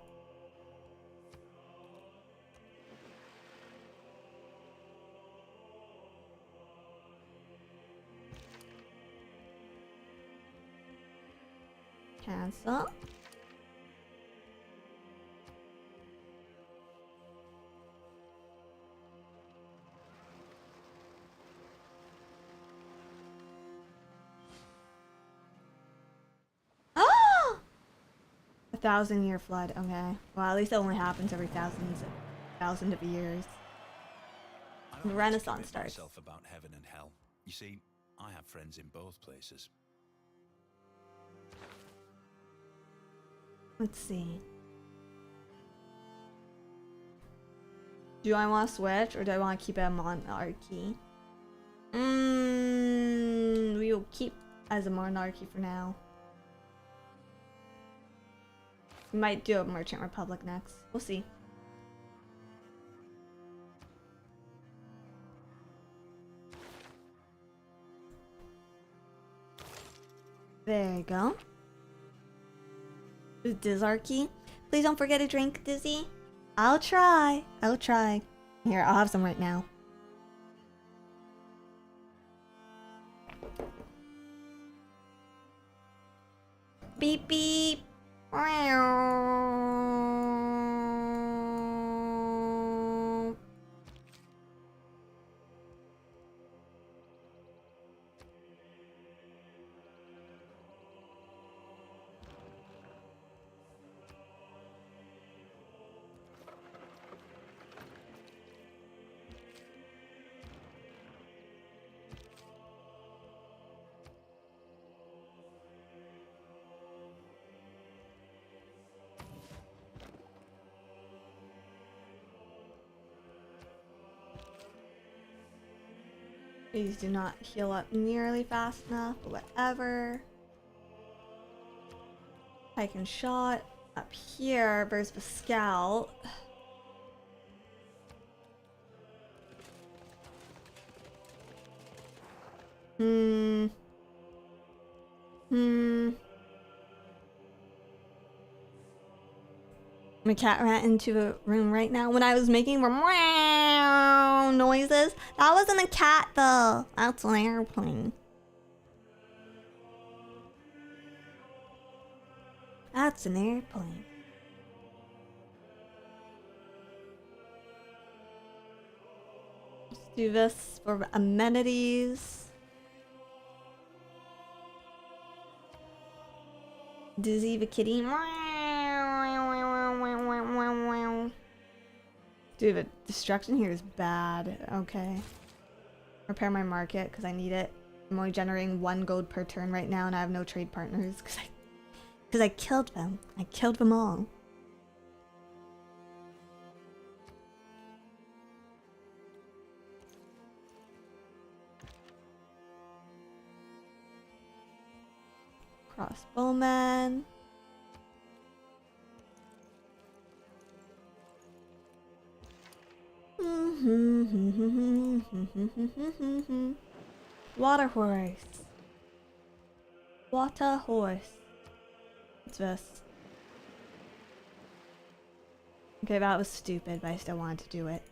Cancel. Oh! 1,000-year flood. Okay. Well, at least it only happens every thousand of years. The Renaissance starts. Myself about heaven and hell. You see, I have friends in both places. Let's see. Do I want to switch or do I want to keep it a monarchy? We will keep as a monarchy for now. We might do a Merchant Republic next. We'll see. There you go. Dizarchy. Please don't forget to drink, Dizzy. I'll try. I'll try. Here, I'll have some right now. Beep beep. These do not heal up nearly fast enough, but whatever. Pike and shot up here. Burst the scout. My cat ran into a room right now when I was making meow noises. That wasn't a cat though. That's an airplane. That's an airplane. Let's do this for amenities. Dizzy the kitty. Dude, the destruction here is bad. Okay. Repair my market because I need it. I'm only generating 1 gold per turn right now and I have no trade partners because I killed them. I killed them all. Crossbowman. Water horse. Water horse. What's this? Okay, that was stupid, but I still wanted to do it.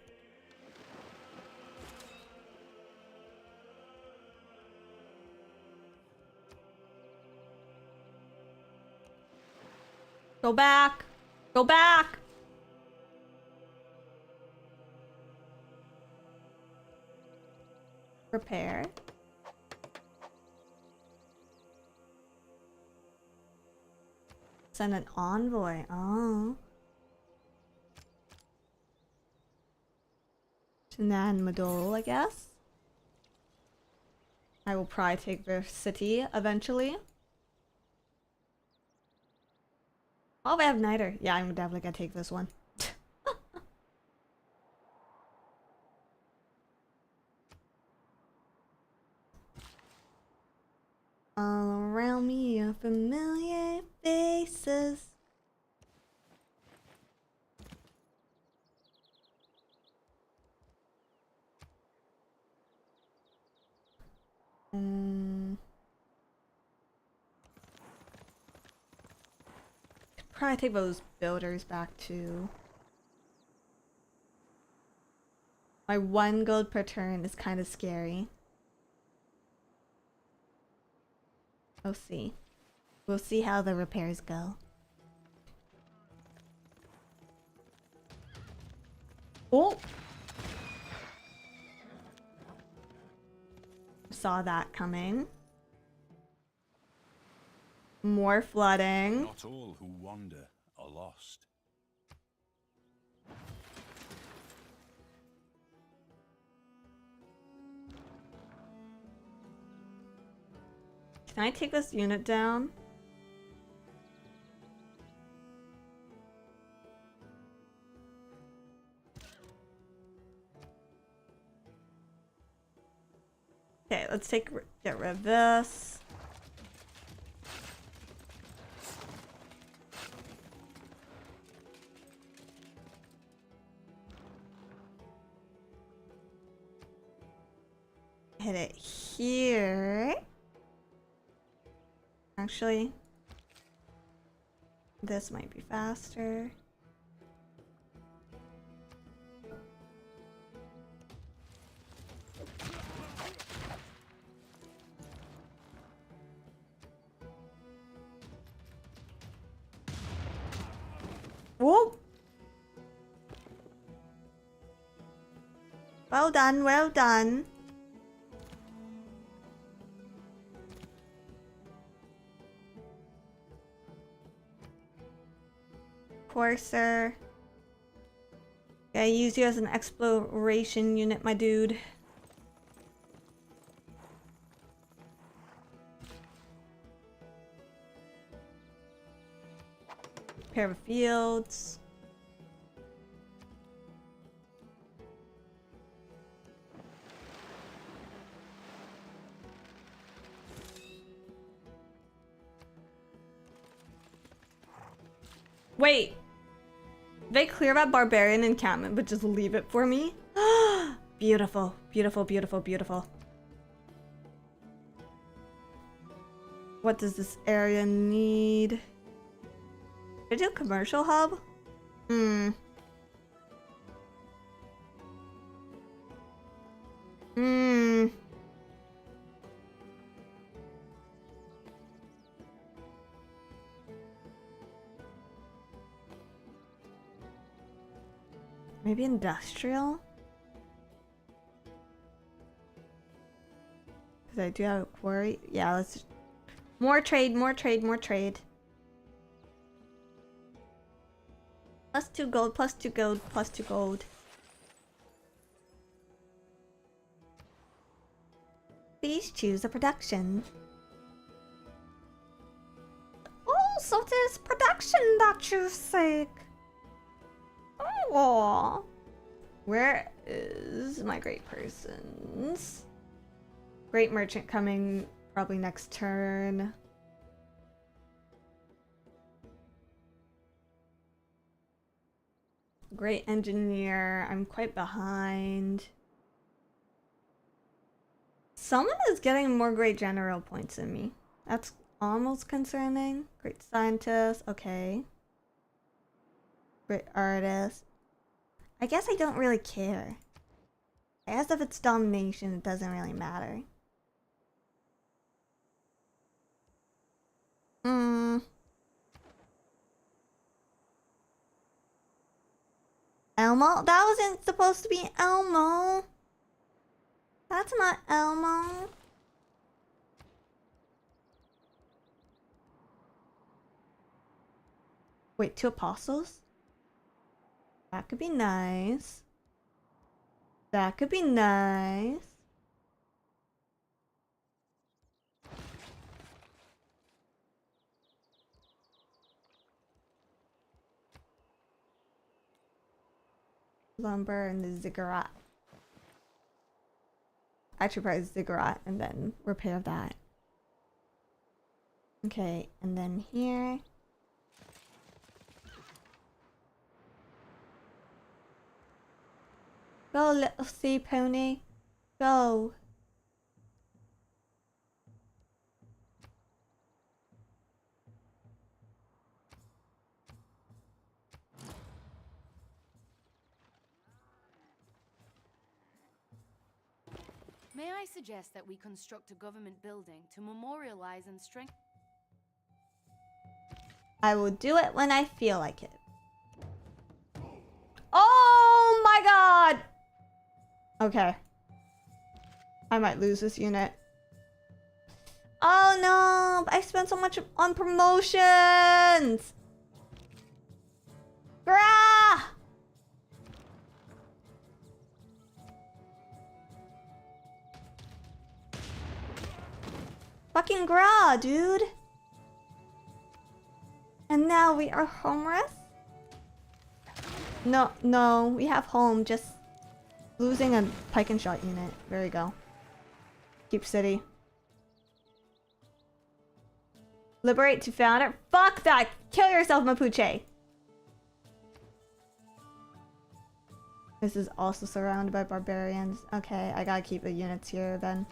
Go back! Go back! Repair. Send an envoy. Oh. To Nan Madol, I guess. I will probably take their city eventually. Oh, we have Niter. Yeah, I'm definitely gonna take this one. All around me are familiar faces. Probably take those builders back too. My 1 gold per turn is kind of scary. We'll see. We'll see how the repairs go. Oh! Saw that coming. More flooding. Not all who wander are lost. Can I take this unit down? Okay, let's get rid of this. Hit it here. Actually, this might be faster. Whoa! Well done, well done. Courser. Yeah, I use you as an exploration unit, my dude. Pair of fields. Wait. They clear that barbarian encampment, but just leave it for me? Beautiful, beautiful, beautiful, beautiful. What does this area need? Should I do commercial hub? Hmm. Hmm. Maybe industrial? Because I do have a quarry. Yeah, let's... More trade, more trade, more trade. Plus 2 gold, plus 2 gold, plus 2 gold. Please choose a production. Oh, so it is production that you seek. Oh. Where is my great persons? Great merchant coming probably next turn. Great engineer. I'm quite behind. Someone is getting more great general points than me. That's almost concerning. Great scientist. Okay. Great artist. I guess I don't really care. I guess if it's domination, it doesn't really matter. Elmo? That wasn't supposed to be Elmo. That's not Elmo. Wait, 2 apostles? That could be nice. That could be nice. Lumber and the ziggurat. Actually, probably ziggurat and then repair that. Okay, and then here. Go, little sea pony. Go. May I suggest that we construct a government building to memorialize and strengthen... I will do it when I feel like it. Oh my god! Okay. I might lose this unit. Oh no! I spent so much on promotions! Grah! Fucking Gra, dude! And now we are homeless? No, we have home, just losing a pike and shot unit. There we go. Keep city. Liberate to founder? Fuck that! Kill yourself, Mapuche! This is also surrounded by barbarians. Okay, I gotta keep the units here then.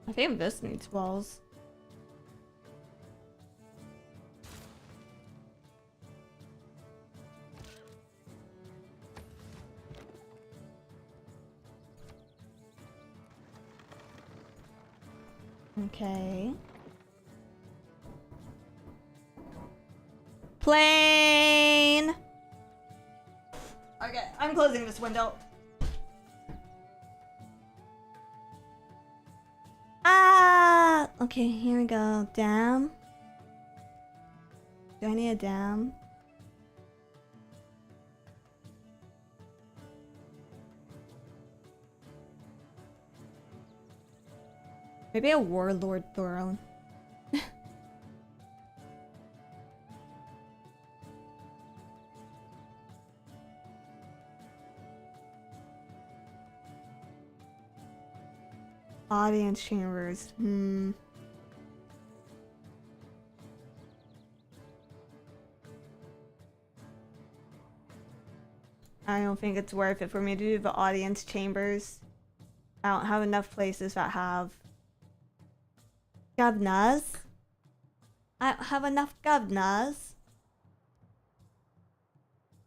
I think this needs walls. Okay. Plane! Okay, I'm closing this window. Ah! Okay, here we go. Dam. Do I need a dam? Maybe a warlord throne. Audience chambers. I don't think it's worth it for me to do the audience chambers. I don't have enough places that have governors. I don't have enough governors.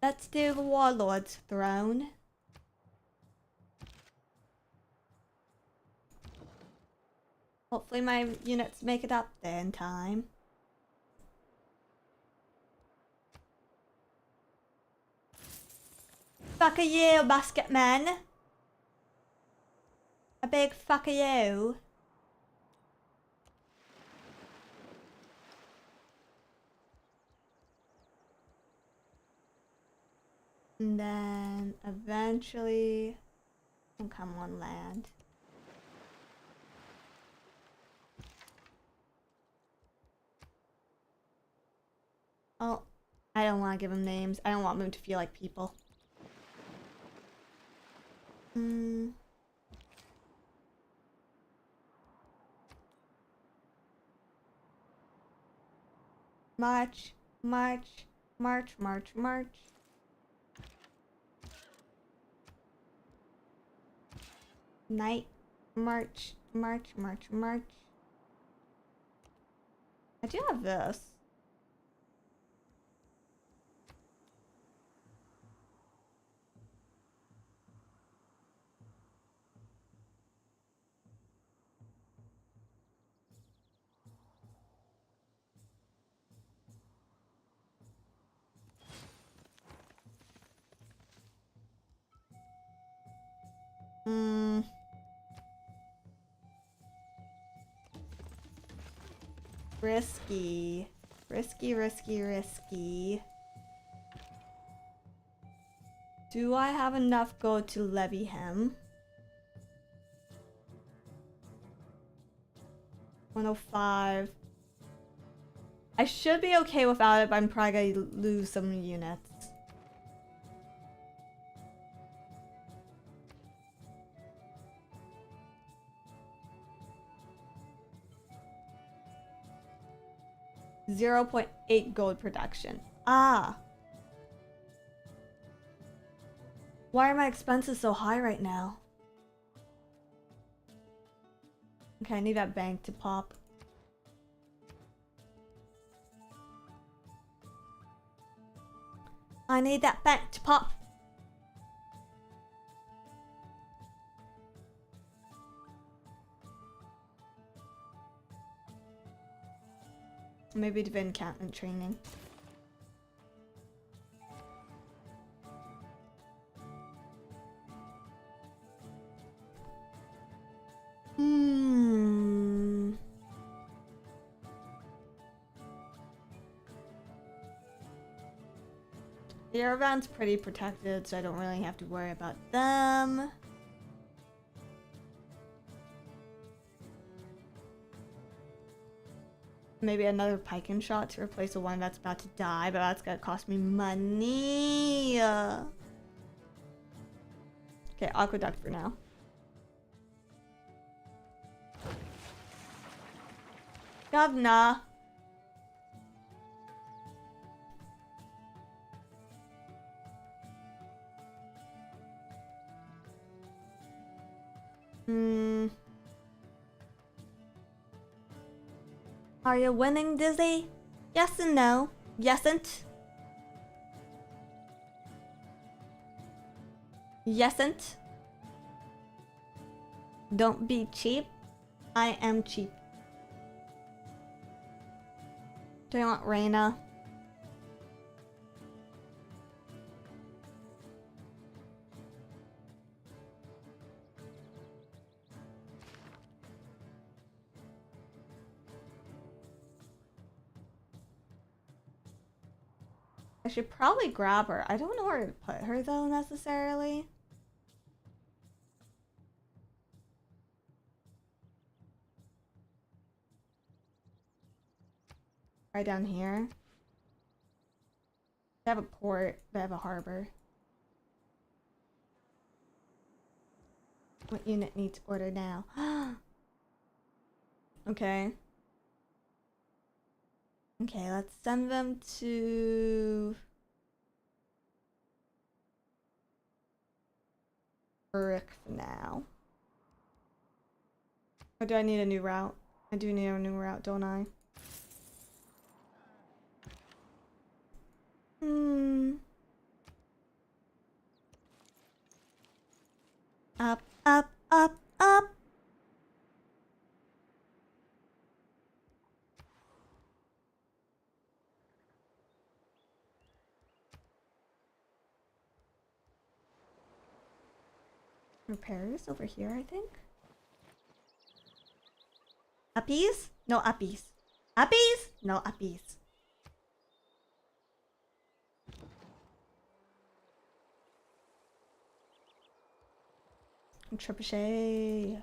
Let's do the warlord's throne. Hopefully my units make it up there in time. Fuck you, basketman. A big fuck you. And then eventually can come on land. Oh, I don't want to give them names. I don't want them to feel like people. March, march, march, march, march. Night, march, march, march, march. I do have this. Risky. Risky, risky, risky. Do I have enough gold to levy him? 105. I should be okay without it, but I'm probably gonna lose some units. .8 gold production. Ah. Why are my expenses so high right now? Okay, I need that bank to pop. I need that bank to pop. Maybe the encampment training. The Yerevan's pretty protected, so I don't really have to worry about them. Maybe another pike and shot to replace the one that's about to die, but that's gonna cost me money. Okay, aqueduct for now. Governor. Are you winning, Dizzy? Yes and no. Yesn't. Yesn't. Don't be cheap. I am cheap. Do you want Reyna? I should probably grab her. I don't know where to put her though necessarily. Right down here. They have a port. They have a harbor. What unit needs order now? Okay. Okay, let's send them to Uruk for now. Or do I need a new route? I do need a new route, don't I? Up, up, up, up. Repairs over here, I think. Uppies? No uppies. Uppies? No uppies. Trebuchet.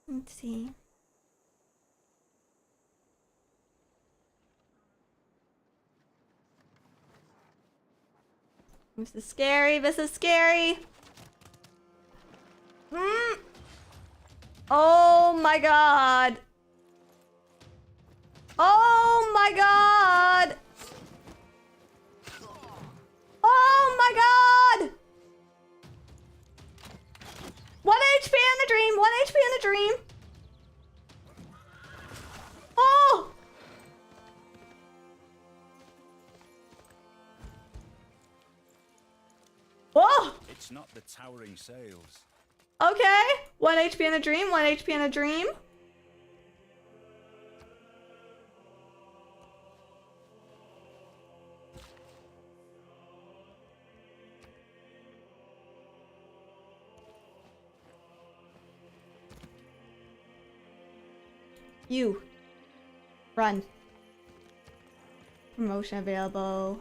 Let's see. This is scary. This is scary. Oh my god. Oh my god. Oh my god. 1 HP in the dream. 1 HP in the dream. Oh. Whoa. It's not the towering sails. Okay. 1 HP in a dream. 1 HP in a dream. You. Run. Promotion available.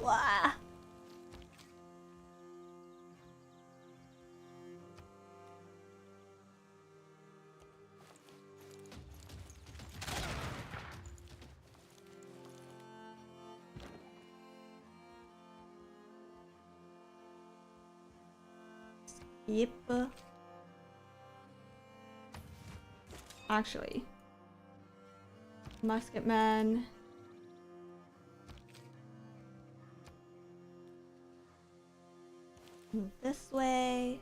Wah. Yep. Actually, musketman. Move this way.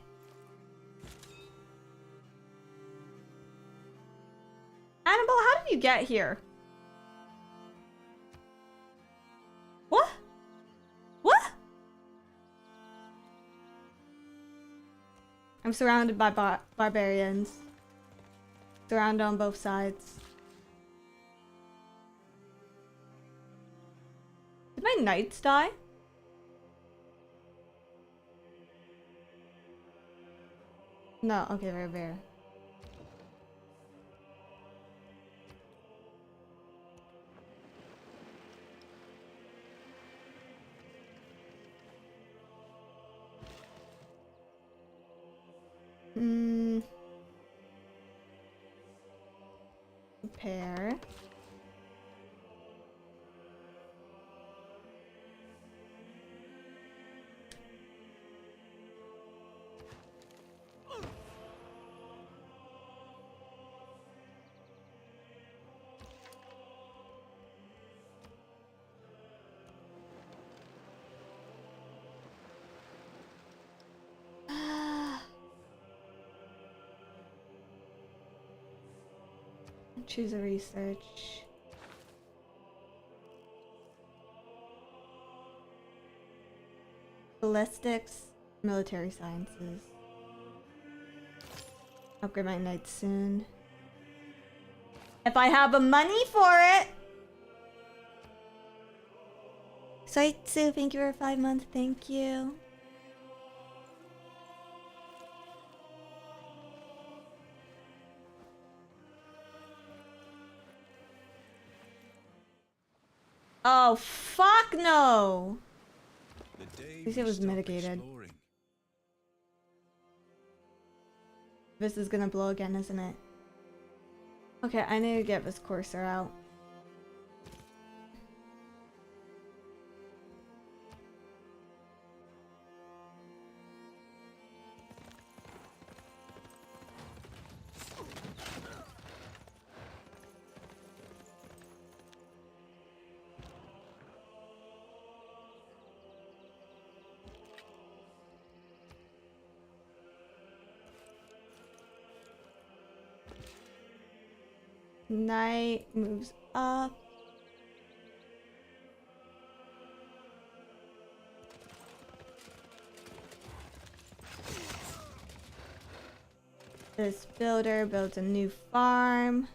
Annabelle, how did you get here? What? What? I'm surrounded by barbarians. Surrounded on both sides. Did my knights die? No, okay, they're there. Repair. Choose a research. Ballistics, military sciences. Upgrade my knights soon. If I have the money for it. Soitsu, thank you for 5 months. Thank you. Oh, fuck no! The day At least we it was stop mitigated. exploring. This is gonna blow again, isn't it? Okay, I need to get this courser out. Knight moves up. This builder builds a new farm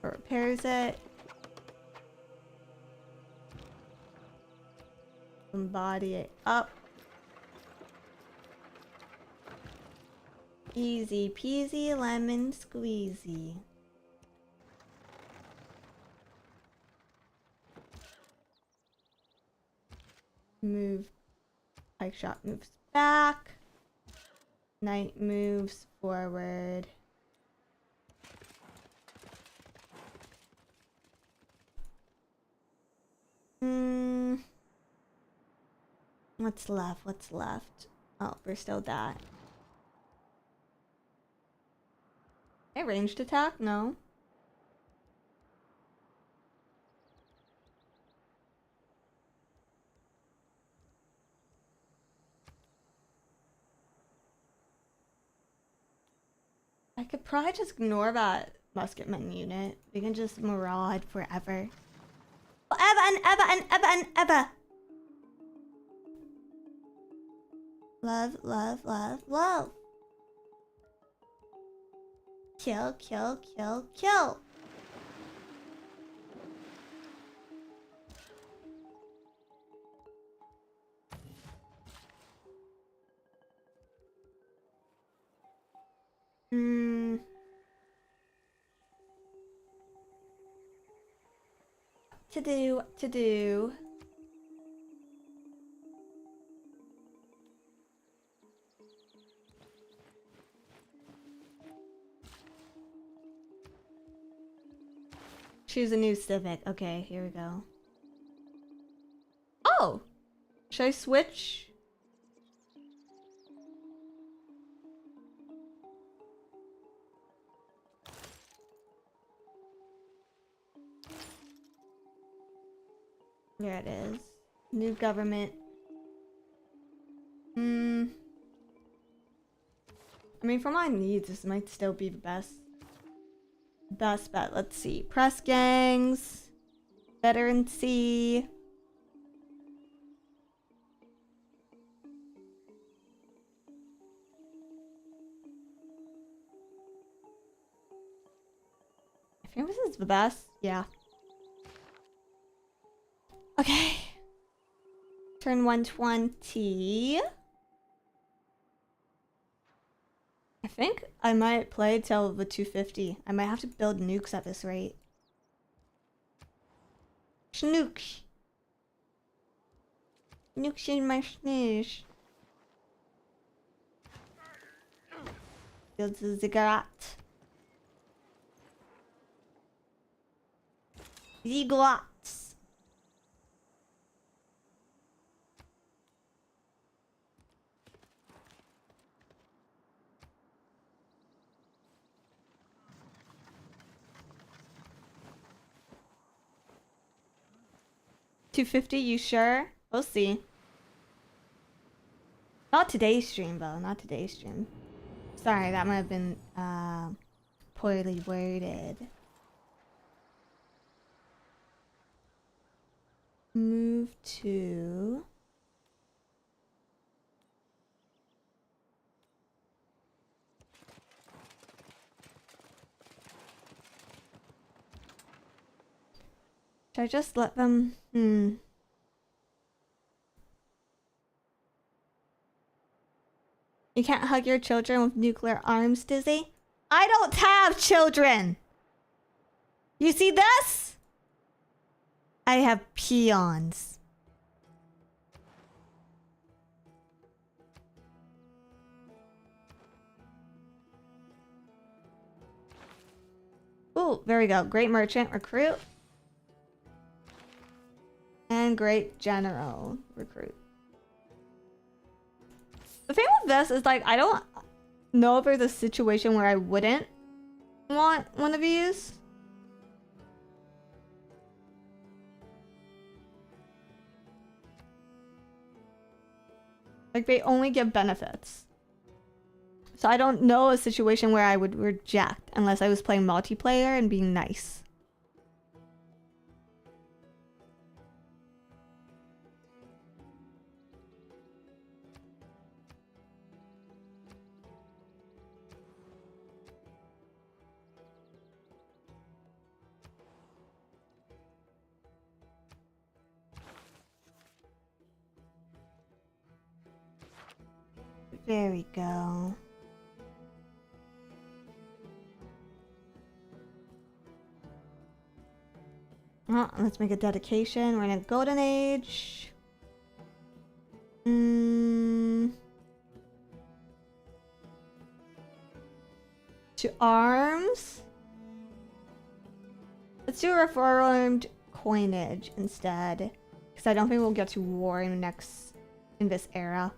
or repairs it. Embody it up. Easy peasy lemon squeezy. Move. Pike shot moves back. Knight moves forward. What's left? What's left? Oh, we're still that. A ranged attack? No. I could probably just ignore that musketman unit. We can just maraud forever. Forever and ever and ever and ever. Love, love, love, love. Kill, kill, kill, kill. To do. Choose a new civic. Okay, here we go. Oh! Should I switch? There it is. New government. I mean, for my needs, this might still be the best bet. Let's see. Press gangs. Veterancy. I think this is the best. Yeah. Okay. Turn 120. I think I might play till the 250. I might have to build nukes at this rate. Snooks. Nukes in my snooze. Builds a ziggurat. Ziggurats. $250, you sure? We'll see. Not today's stream, though. Not today's stream. Sorry, that might have been poorly worded. Move to... Should I just let them... You can't hug your children with nuclear arms, Dizzy. I don't have children. You see this? I have peons. Ooh, there we go. Great merchant recruit. And great general recruit. The thing with this is, like, I don't know if there's a situation where I wouldn't want one of these. Like, they only give benefits. So I don't know a situation where I would reject unless I was playing multiplayer and being nice. There we go. Oh, let's make a dedication. We're in a golden age. To arms. Let's do reformed coinage instead, because I don't think we'll get to war in this era.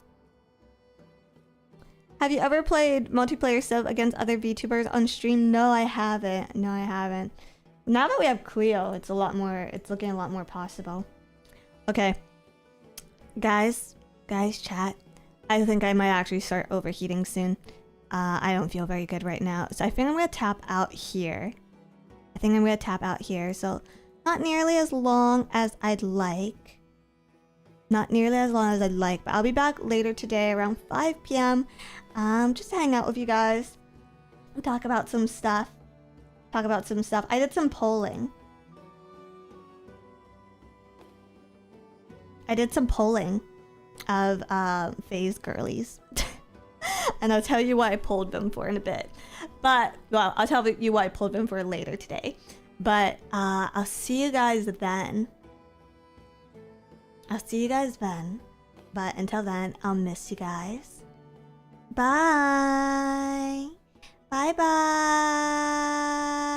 Have you ever played multiplayer Civ against other VTubers on stream? No, I haven't. No, I haven't. Now that we have Cleo, it's looking a lot more possible. Okay. Guys, chat. I think I might actually start overheating soon. I don't feel very good right now. So I think I'm gonna tap out here. So not nearly as long as I'd like. But I'll be back later today around 5 p.m. Just to hang out with you guys and talk about some stuff. I did some polling. Of FaZe girlies. And I'll tell you why I pulled them for in a bit. But, well, I'll tell you why I pulled them for later today. But, I'll see you guys then. But until then, I'll miss you guys. Bye. Bye-bye.